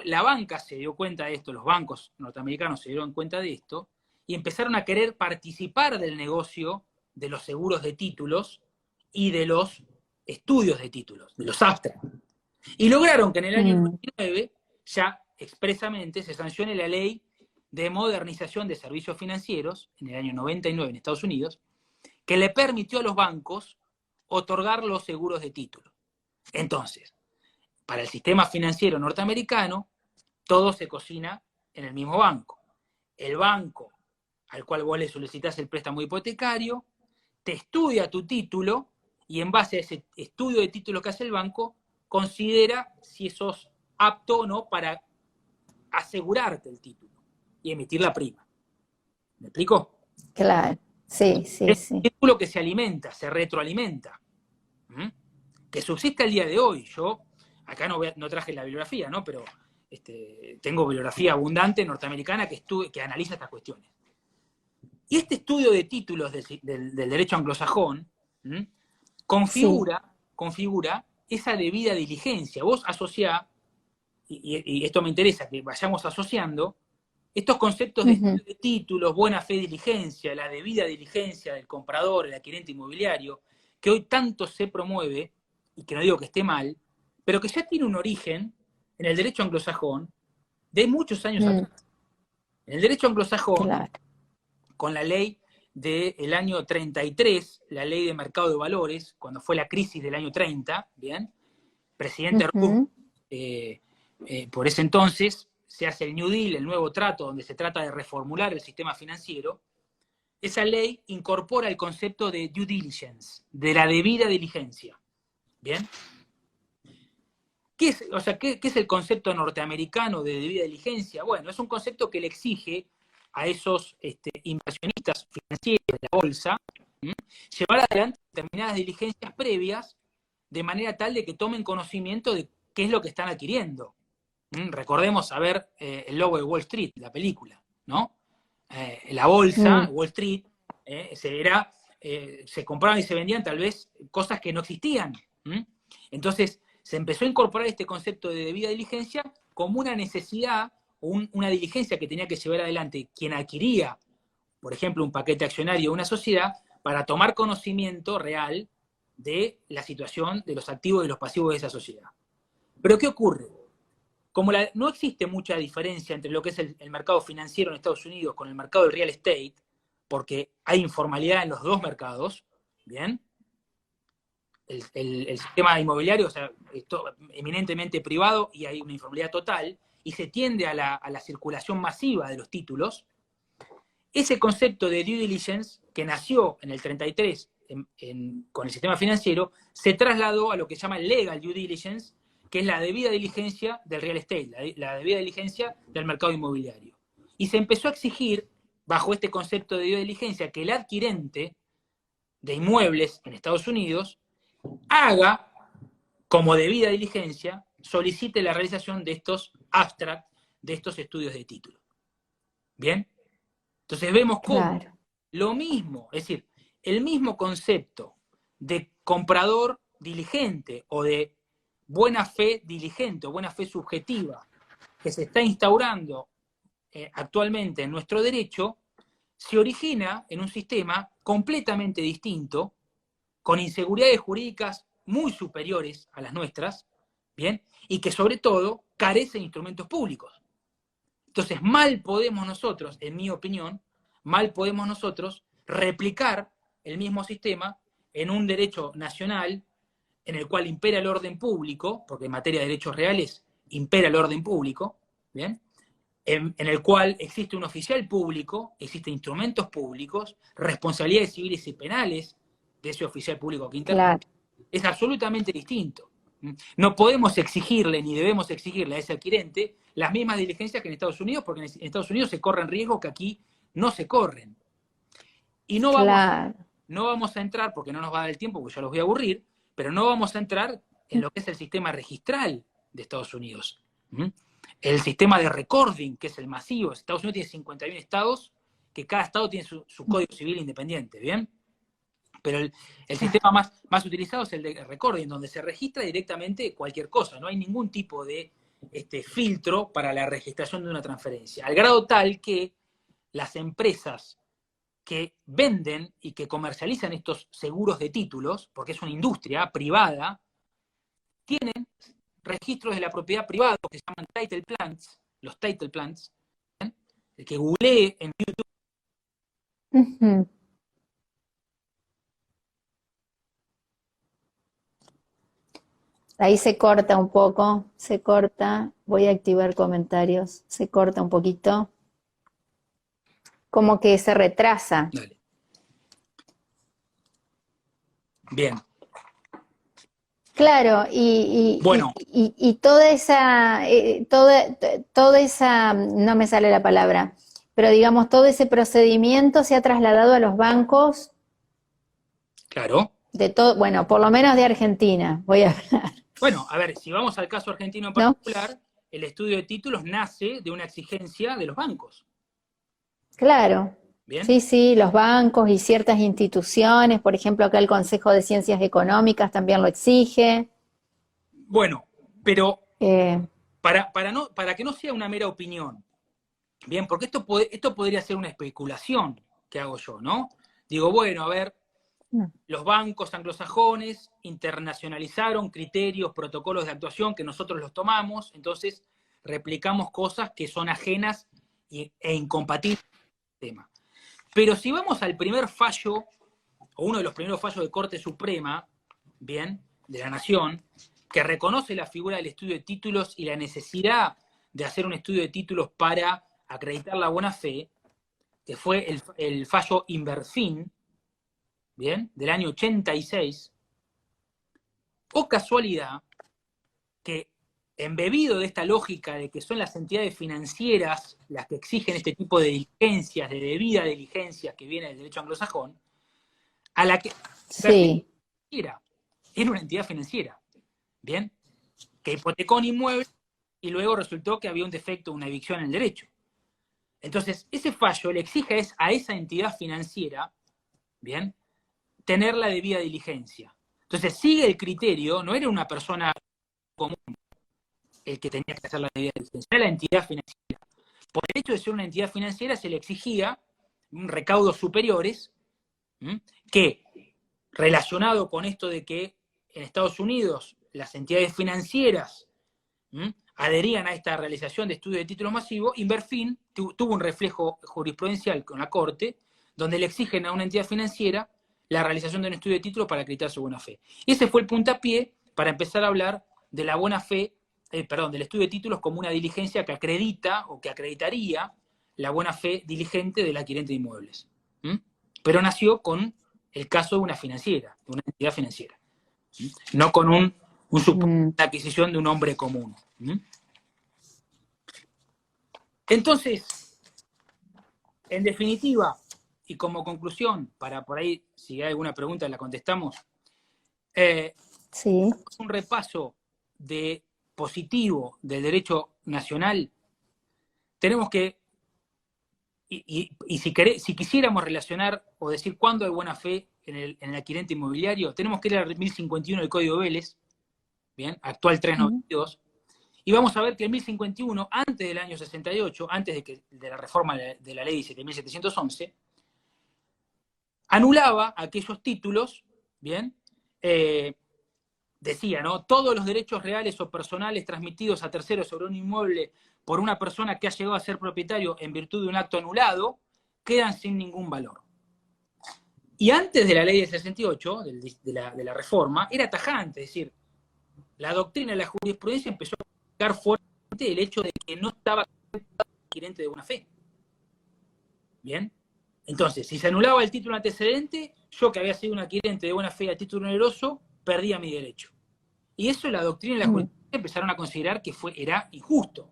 la banca se dio cuenta de esto, los bancos norteamericanos se dieron cuenta de esto, y empezaron a querer participar del negocio de los seguros de títulos y de los estudios de títulos, de los abstracts. Y lograron que en el año 99 ya expresamente se sancione la ley de modernización de servicios financieros, en el año 99 en Estados Unidos, que le permitió a los bancos otorgar los seguros de título. Entonces, para el sistema financiero norteamericano, todo se cocina en el mismo banco. El banco al cual vos le solicitás el préstamo hipotecario, te estudia tu título y en base a ese estudio de título que hace el banco, considera si sos apto o no para asegurarte el título y emitir la prima. ¿Me explico? Claro, sí, sí, Es sí. un círculo que se alimenta, se retroalimenta, que subsiste al día de hoy. Yo, acá no traje la bibliografía, ¿no? Pero tengo bibliografía abundante norteamericana que analiza estas cuestiones. Y este estudio de títulos del derecho anglosajón configura esa debida diligencia. Vos asociá, y esto me interesa, que vayamos asociando estos conceptos de títulos, buena fe, diligencia, la debida diligencia del comprador, el adquirente inmobiliario, que hoy tanto se promueve, y que no digo que esté mal, pero que ya tiene un origen en el derecho anglosajón de muchos años atrás. En el derecho anglosajón, con la ley del año 33, la ley de mercado de valores, cuando fue la crisis del año 30, ¿bien? Presidente Roosevelt, por ese entonces, se hace el New Deal, el nuevo trato, donde se trata de reformular el sistema financiero. Esa ley incorpora el concepto de due diligence, de la debida diligencia. ¿Bien? ¿Qué es el concepto norteamericano de debida diligencia? Bueno, es un concepto que le exige a esos inversionistas financieros de la bolsa llevar adelante determinadas diligencias previas de manera tal de que tomen conocimiento de qué es lo que están adquiriendo. Recordemos ver el logo de Wall Street, la película, ¿no? La bolsa, Wall Street, se compraban y se vendían tal vez cosas que no existían. Entonces, se empezó a incorporar este concepto de debida diligencia como una necesidad, una diligencia que tenía que llevar adelante quien adquiría, por ejemplo, un paquete accionario de una sociedad, para tomar conocimiento real de la situación de los activos y los pasivos de esa sociedad. Pero ¿qué ocurre? Como no existe mucha diferencia entre lo que es el mercado financiero en Estados Unidos con el mercado del real estate, porque hay informalidad en los dos mercados, ¿bien? El sistema inmobiliario, o sea, es eminentemente privado y hay una informalidad total, y se tiende a la circulación masiva de los títulos. Ese concepto de due diligence, que nació en el 33 con el sistema financiero, se trasladó a lo que se llama legal due diligence, que es la debida diligencia del real estate, la debida diligencia del mercado inmobiliario. Y se empezó a exigir, bajo este concepto de debida diligencia, que el adquirente de inmuebles en Estados Unidos haga, como debida diligencia, solicite la realización de estos abstracts, de estos estudios de título. ¿Bien? Entonces vemos cómo lo mismo, es decir, el mismo concepto de comprador diligente o de buena fe diligente o buena fe subjetiva que se está instaurando actualmente en nuestro derecho, se origina en un sistema completamente distinto, con inseguridades jurídicas muy superiores a las nuestras, ¿bien? Y que sobre todo carece de instrumentos públicos. Entonces, mal podemos nosotros, en mi opinión, replicar el mismo sistema en un derecho nacional en el cual impera el orden público, porque en materia de derechos reales impera el orden público, ¿bien? En el cual existe un oficial público, existen instrumentos públicos, responsabilidades civiles y penales de ese oficial público que interviene, claro, es absolutamente distinto. No podemos exigirle, ni debemos exigirle a ese adquirente las mismas diligencias que en Estados Unidos, porque en Estados Unidos se corren riesgos que aquí no se corren. Y claro. no vamos a entrar, porque no nos va a dar el tiempo, porque ya los voy a aburrir, pero no vamos a entrar en lo que es el sistema registral de Estados Unidos. El sistema de recording, que es el masivo. Estados Unidos tiene 51 estados, que cada estado tiene su código civil independiente, ¿bien? Pero el sistema más utilizado es el de recording, donde se registra directamente cualquier cosa. No hay ningún tipo de filtro para la registración de una transferencia. Al grado tal que las empresas que venden y que comercializan estos seguros de títulos, porque es una industria privada, tienen registros de la propiedad privada que se llaman title plants, los title plants. ¿bien? El que googlee en YouTube. Ujú. Ahí se corta un poco, se corta. Voy a activar comentarios. Se corta un poquito. Como que se retrasa. Dale. Bien. Claro, y Bueno, toda esa, no me sale la palabra, pero digamos, todo ese procedimiento se ha trasladado a los bancos claro. de todo, bueno, por lo menos de Argentina, voy a hablar, Bueno, a ver, si vamos al caso argentino en ¿no? particular, el estudio de títulos nace de una exigencia de los bancos. Claro, ¿Bien? sí, sí, los bancos y ciertas instituciones, por ejemplo, acá el Consejo de Ciencias Económicas también lo exige. Bueno, pero Eh, para que no sea una mera opinión, bien, porque esto podría ser una especulación que hago yo, ¿no? Digo, bueno, a ver, los bancos anglosajones internacionalizaron criterios, protocolos de actuación que nosotros los tomamos, entonces replicamos cosas que son ajenas e incompatibles con el tema. Pero si vamos al primer fallo, o uno de los primeros fallos de Corte Suprema, bien, de la Nación, que reconoce la figura del estudio de títulos y la necesidad de hacer un estudio de títulos para acreditar la buena fe, que fue el fallo Inverfin, bien, del año 86, o casualidad que embebido de esta lógica de que son las entidades financieras las que exigen este tipo de diligencias, de debida diligencia que viene del derecho anglosajón, a la que sí, era una entidad financiera, ¿bien? Que hipotecó un inmueble y luego resultó que había un defecto, una evicción en el derecho. Entonces, ese fallo le exige a esa entidad financiera, ¿bien?, tener la debida diligencia. Entonces, sigue el criterio, no era una persona común el que tenía que hacer la debida diligencia, era la entidad financiera. Por el hecho de ser una entidad financiera se le exigía recaudos superiores, que, relacionado con esto de que en Estados Unidos las entidades financieras adherían a esta realización de estudio de títulos masivos, Inverfin tuvo un reflejo jurisprudencial con la Corte, donde le exigen a una entidad financiera la realización de un estudio de títulos para acreditar su buena fe. Y ese fue el puntapié para empezar a hablar de la buena fe, del estudio de títulos como una diligencia que acredita o que acreditaría la buena fe diligente del adquirente de inmuebles. Pero nació con el caso de una financiera, de una entidad financiera, no con una adquisición de un hombre común. Entonces, en definitiva, y como conclusión, para por ahí, si hay alguna pregunta la contestamos, sí. un repaso positivo del derecho nacional, tenemos que, y si quisiéramos relacionar o decir cuándo hay buena fe en el adquirente inmobiliario, tenemos que ir al 1051 del Código Vélez, bien, actual 392, y vamos a ver que el 1051, antes del año 68, antes de la reforma de la ley 1711, anulaba aquellos títulos, bien, decía, ¿no? Todos los derechos reales o personales transmitidos a terceros sobre un inmueble por una persona que ha llegado a ser propietario en virtud de un acto anulado, quedan sin ningún valor. Y antes de la ley del 68, de la reforma, era tajante, es decir, la doctrina de la jurisprudencia empezó a aplicar fuertemente el hecho de que no estaba adquirente de buena fe. ¿Bien? Entonces, si se anulaba el título antecedente, yo que había sido un adquirente de buena fe a título oneroso, perdía mi derecho. Y eso la doctrina y la jurisprudencia empezaron a considerar que era injusto.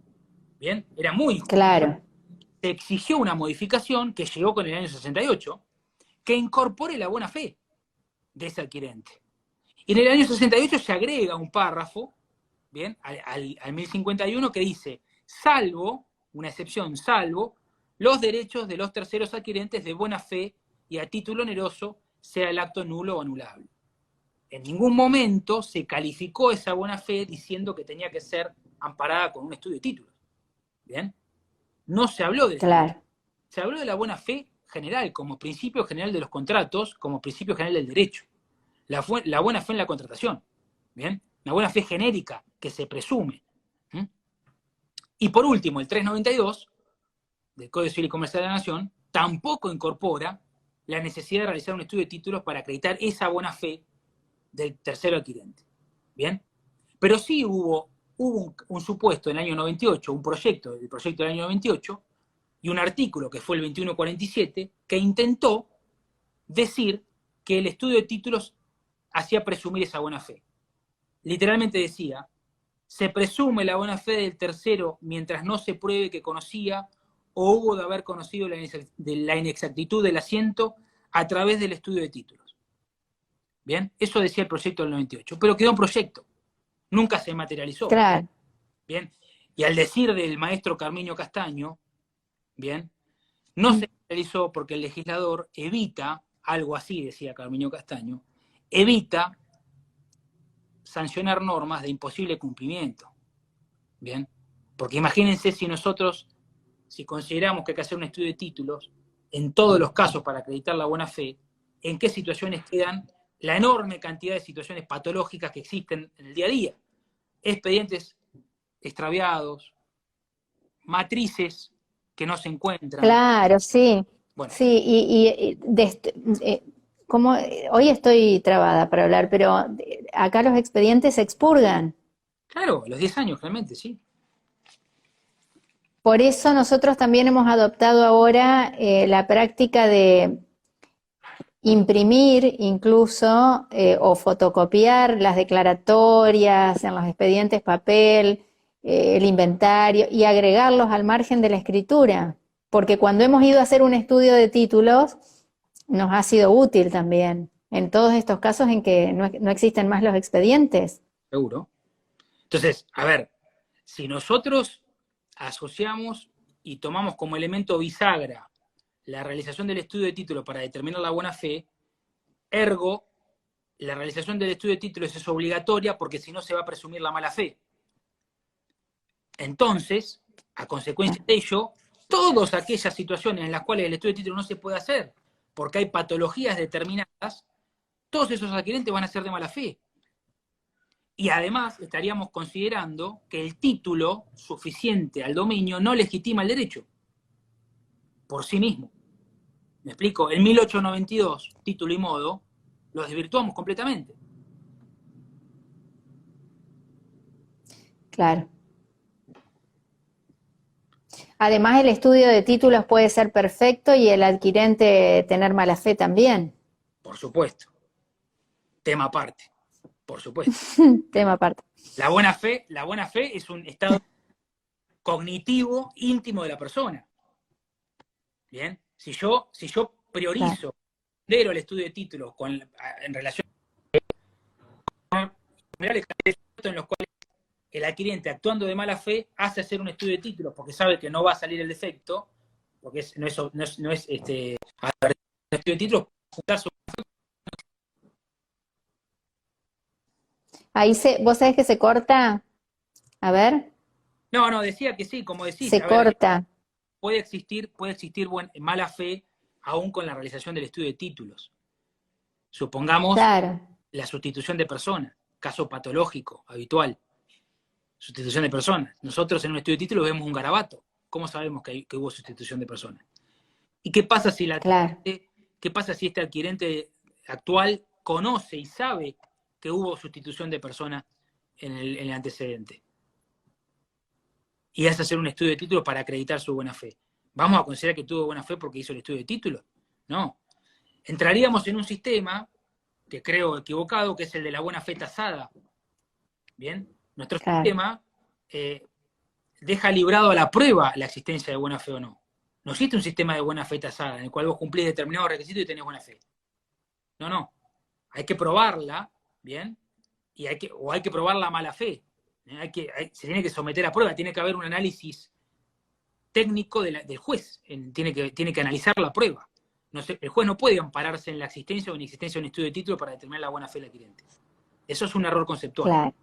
¿Bien? Era muy injusto. Claro. Se exigió una modificación que llegó con el año 68, que incorpore la buena fe de ese adquirente. Y en el año 68 se agrega un párrafo, ¿bien? Al 1051 que dice, salvo, una excepción, salvo, los derechos de los terceros adquirentes de buena fe y a título oneroso, sea el acto nulo o anulable. En ningún momento se calificó esa buena fe diciendo que tenía que ser amparada con un estudio de títulos. ¿Bien? No se habló de eso. Claro. Se habló de la buena fe general, como principio general de los contratos, como principio general del derecho. La buena fe en la contratación. ¿Bien? La buena fe genérica que se presume. ¿Mm? Y por último, el 392 del Código Civil y Comercial de la Nación tampoco incorpora la necesidad de realizar un estudio de títulos para acreditar esa buena fe del tercero adquirente. ¿Bien? Pero sí hubo un supuesto en el año 98, el proyecto del año 98, y un artículo que fue el 2147, que intentó decir que el estudio de títulos hacía presumir esa buena fe. Literalmente decía, se presume la buena fe del tercero mientras no se pruebe que conocía o hubo de haber conocido la inexactitud del asiento a través del estudio de títulos. ¿Bien? Eso decía el proyecto del 98, pero quedó un proyecto. Nunca se materializó. Claro. Bien. Y al decir del maestro Carmiño Castaño, bien, no se materializó porque el legislador evita, algo así decía Carmiño Castaño, evita sancionar normas de imposible cumplimiento. Bien. Porque imagínense si consideramos que hay que hacer un estudio de títulos, en todos los casos para acreditar la buena fe, en qué situaciones quedan la enorme cantidad de situaciones patológicas que existen en el día a día. Expedientes extraviados, matrices que no se encuentran. Claro, sí. Bueno, Sí, como hoy estoy trabada para hablar, pero acá los expedientes se expurgan. claro, a los 10 años realmente, sí. Por eso nosotros también hemos adoptado ahora la práctica de imprimir incluso o fotocopiar las declaratorias en los expedientes papel, el inventario y agregarlos al margen de la escritura, porque cuando hemos ido a hacer un estudio de títulos nos ha sido útil también en todos estos casos en que no existen más los expedientes. Seguro. Entonces, a ver, si nosotros asociamos y tomamos como elemento bisagra la realización del estudio de título para determinar la buena fe, ergo, la realización del estudio de títulos es obligatoria porque si no se va a presumir la mala fe. Entonces, a consecuencia de ello, todas aquellas situaciones en las cuales el estudio de título no se puede hacer porque hay patologías determinadas, todos esos adquirentes van a ser de mala fe. Y además estaríamos considerando que el título suficiente al dominio no legitima el derecho por sí mismo. ¿Me explico? El 1892, título y modo, los desvirtuamos completamente. Claro. Además, el estudio de títulos puede ser perfecto y el adquirente tener mala fe también. Por supuesto. Tema aparte. Por supuesto. Tema aparte. La buena fe es un estado cognitivo íntimo de la persona. Bien. Si yo priorizo el estudio de títulos en relación a en los cuales el adquirente, actuando de mala fe, hace hacer un estudio de títulos porque sabe que no va a salir el defecto, porque no es un estudio de títulos, juntar su... Ahí vos sabés que se corta. A ver, No, decía que sí, como decís. se corta. Puede existir mala fe aún con la realización del estudio de títulos. Supongamos Claro. la sustitución de personas, caso patológico, habitual. Sustitución de personas. Nosotros en un estudio de títulos vemos un garabato. ¿Cómo sabemos que hubo sustitución de personas? ¿Y qué pasa si este adquirente actual conoce y sabe que hubo sustitución de persona en el antecedente? Y hace hacer un estudio de títulos para acreditar su buena fe. ¿Vamos a considerar que tuvo buena fe porque hizo el estudio de títulos? No. Entraríamos en un sistema, que creo equivocado, que es el de la buena fe tasada. ¿Bien? Nuestro Claro. sistema deja librado a la prueba la existencia de buena fe o no. No existe un sistema de buena fe tasada en el cual vos cumplís determinados requisitos y tenés buena fe. No, no. Hay que probarla, ¿bien? O hay que probar la mala fe. Se tiene que someter a prueba, tiene que haber un análisis técnico del juez, tiene que analizar la prueba. No sé, el juez no puede ampararse en la existencia o inexistencia de un estudio de título para determinar la buena fe del adquirente. Eso es un error conceptual. Claro.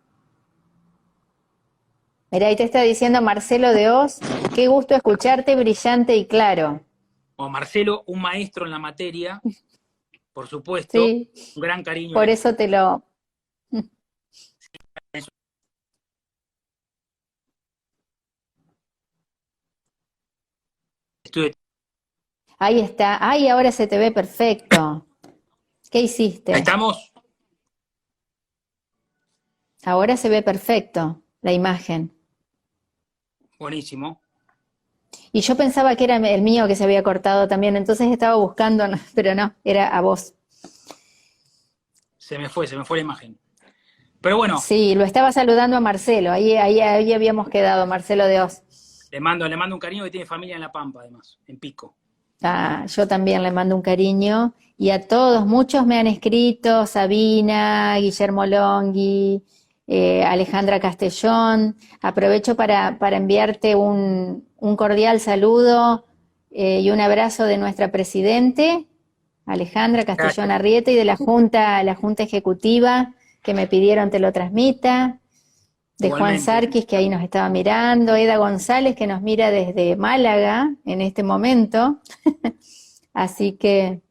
Mira, ahí te está diciendo Marcelo de Oz, qué gusto escucharte, brillante y claro. O Marcelo, un maestro en la materia, por supuesto, Sí, un gran cariño. por eso te lo... Ahí está. Ay, ahora se te ve perfecto. ¿Qué hiciste? Ahí estamos. Ahora se ve perfecto la imagen. Buenísimo. Y yo pensaba que era el mío que se había cortado también, entonces estaba buscando, pero no, era a vos. Se me fue la imagen. Pero bueno. Sí, lo estaba saludando a Marcelo, ahí habíamos quedado, Marcelo de Oz. Le mando un cariño, que tiene familia en La Pampa, además, en Pico. Ah, yo también le mando un cariño. Y a todos, muchos me han escrito, Sabina, Guillermo Longhi, Alejandra Castellón. Aprovecho para enviarte un cordial saludo y un abrazo de nuestra presidente, Alejandra Castellón Arrieta, y de la Junta Ejecutiva, que me pidieron te lo transmita. De Juan Sarquis, que ahí nos estaba mirando, Eda González, que nos mira desde Málaga en este momento, así que,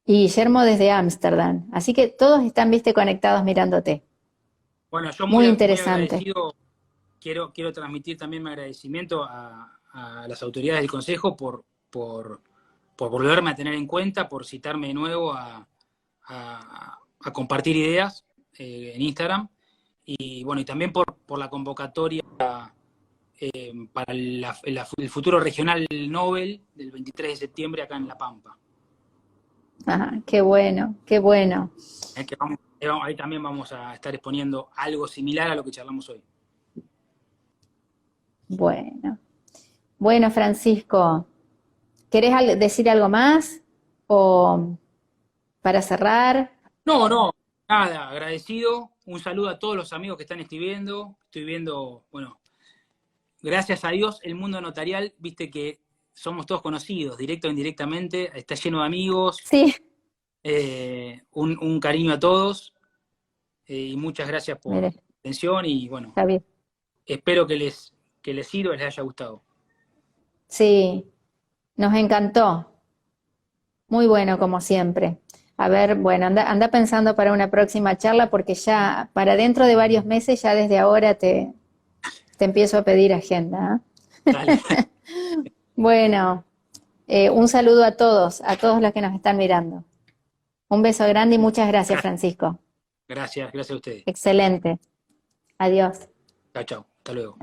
y Guillermo desde Ámsterdam, así que todos están, viste, conectados mirándote. Bueno, yo muy interesante. Muy agradecido, quiero transmitir también mi agradecimiento a las autoridades del Consejo por volverme a tener en cuenta, por citarme de nuevo a compartir ideas en Instagram. Y bueno, y también por la convocatoria para el futuro regional Nobel del 23 de septiembre acá en La Pampa. Ajá, qué bueno, qué bueno. Ahí también vamos a estar exponiendo algo similar a lo que charlamos hoy. Bueno, Francisco, ¿querés decir algo más? ¿O para cerrar? No, nada, agradecido. Un saludo a todos los amigos que están escribiendo. Estoy viendo, bueno, gracias a Dios, el mundo notarial, viste que somos todos conocidos, directo o indirectamente, está lleno de amigos. Sí. Un cariño a todos y muchas gracias por la atención y bueno, está bien. Espero que les sirva y les haya gustado. Sí, nos encantó. Muy bueno, como siempre. A ver, bueno, anda pensando para una próxima charla porque ya para dentro de varios meses, ya desde ahora te empiezo a pedir agenda. Dale. Bueno, un saludo a todos los que nos están mirando. Un beso grande y muchas gracias, Francisco. Gracias a ustedes. Excelente. Adiós. Chao, hasta luego.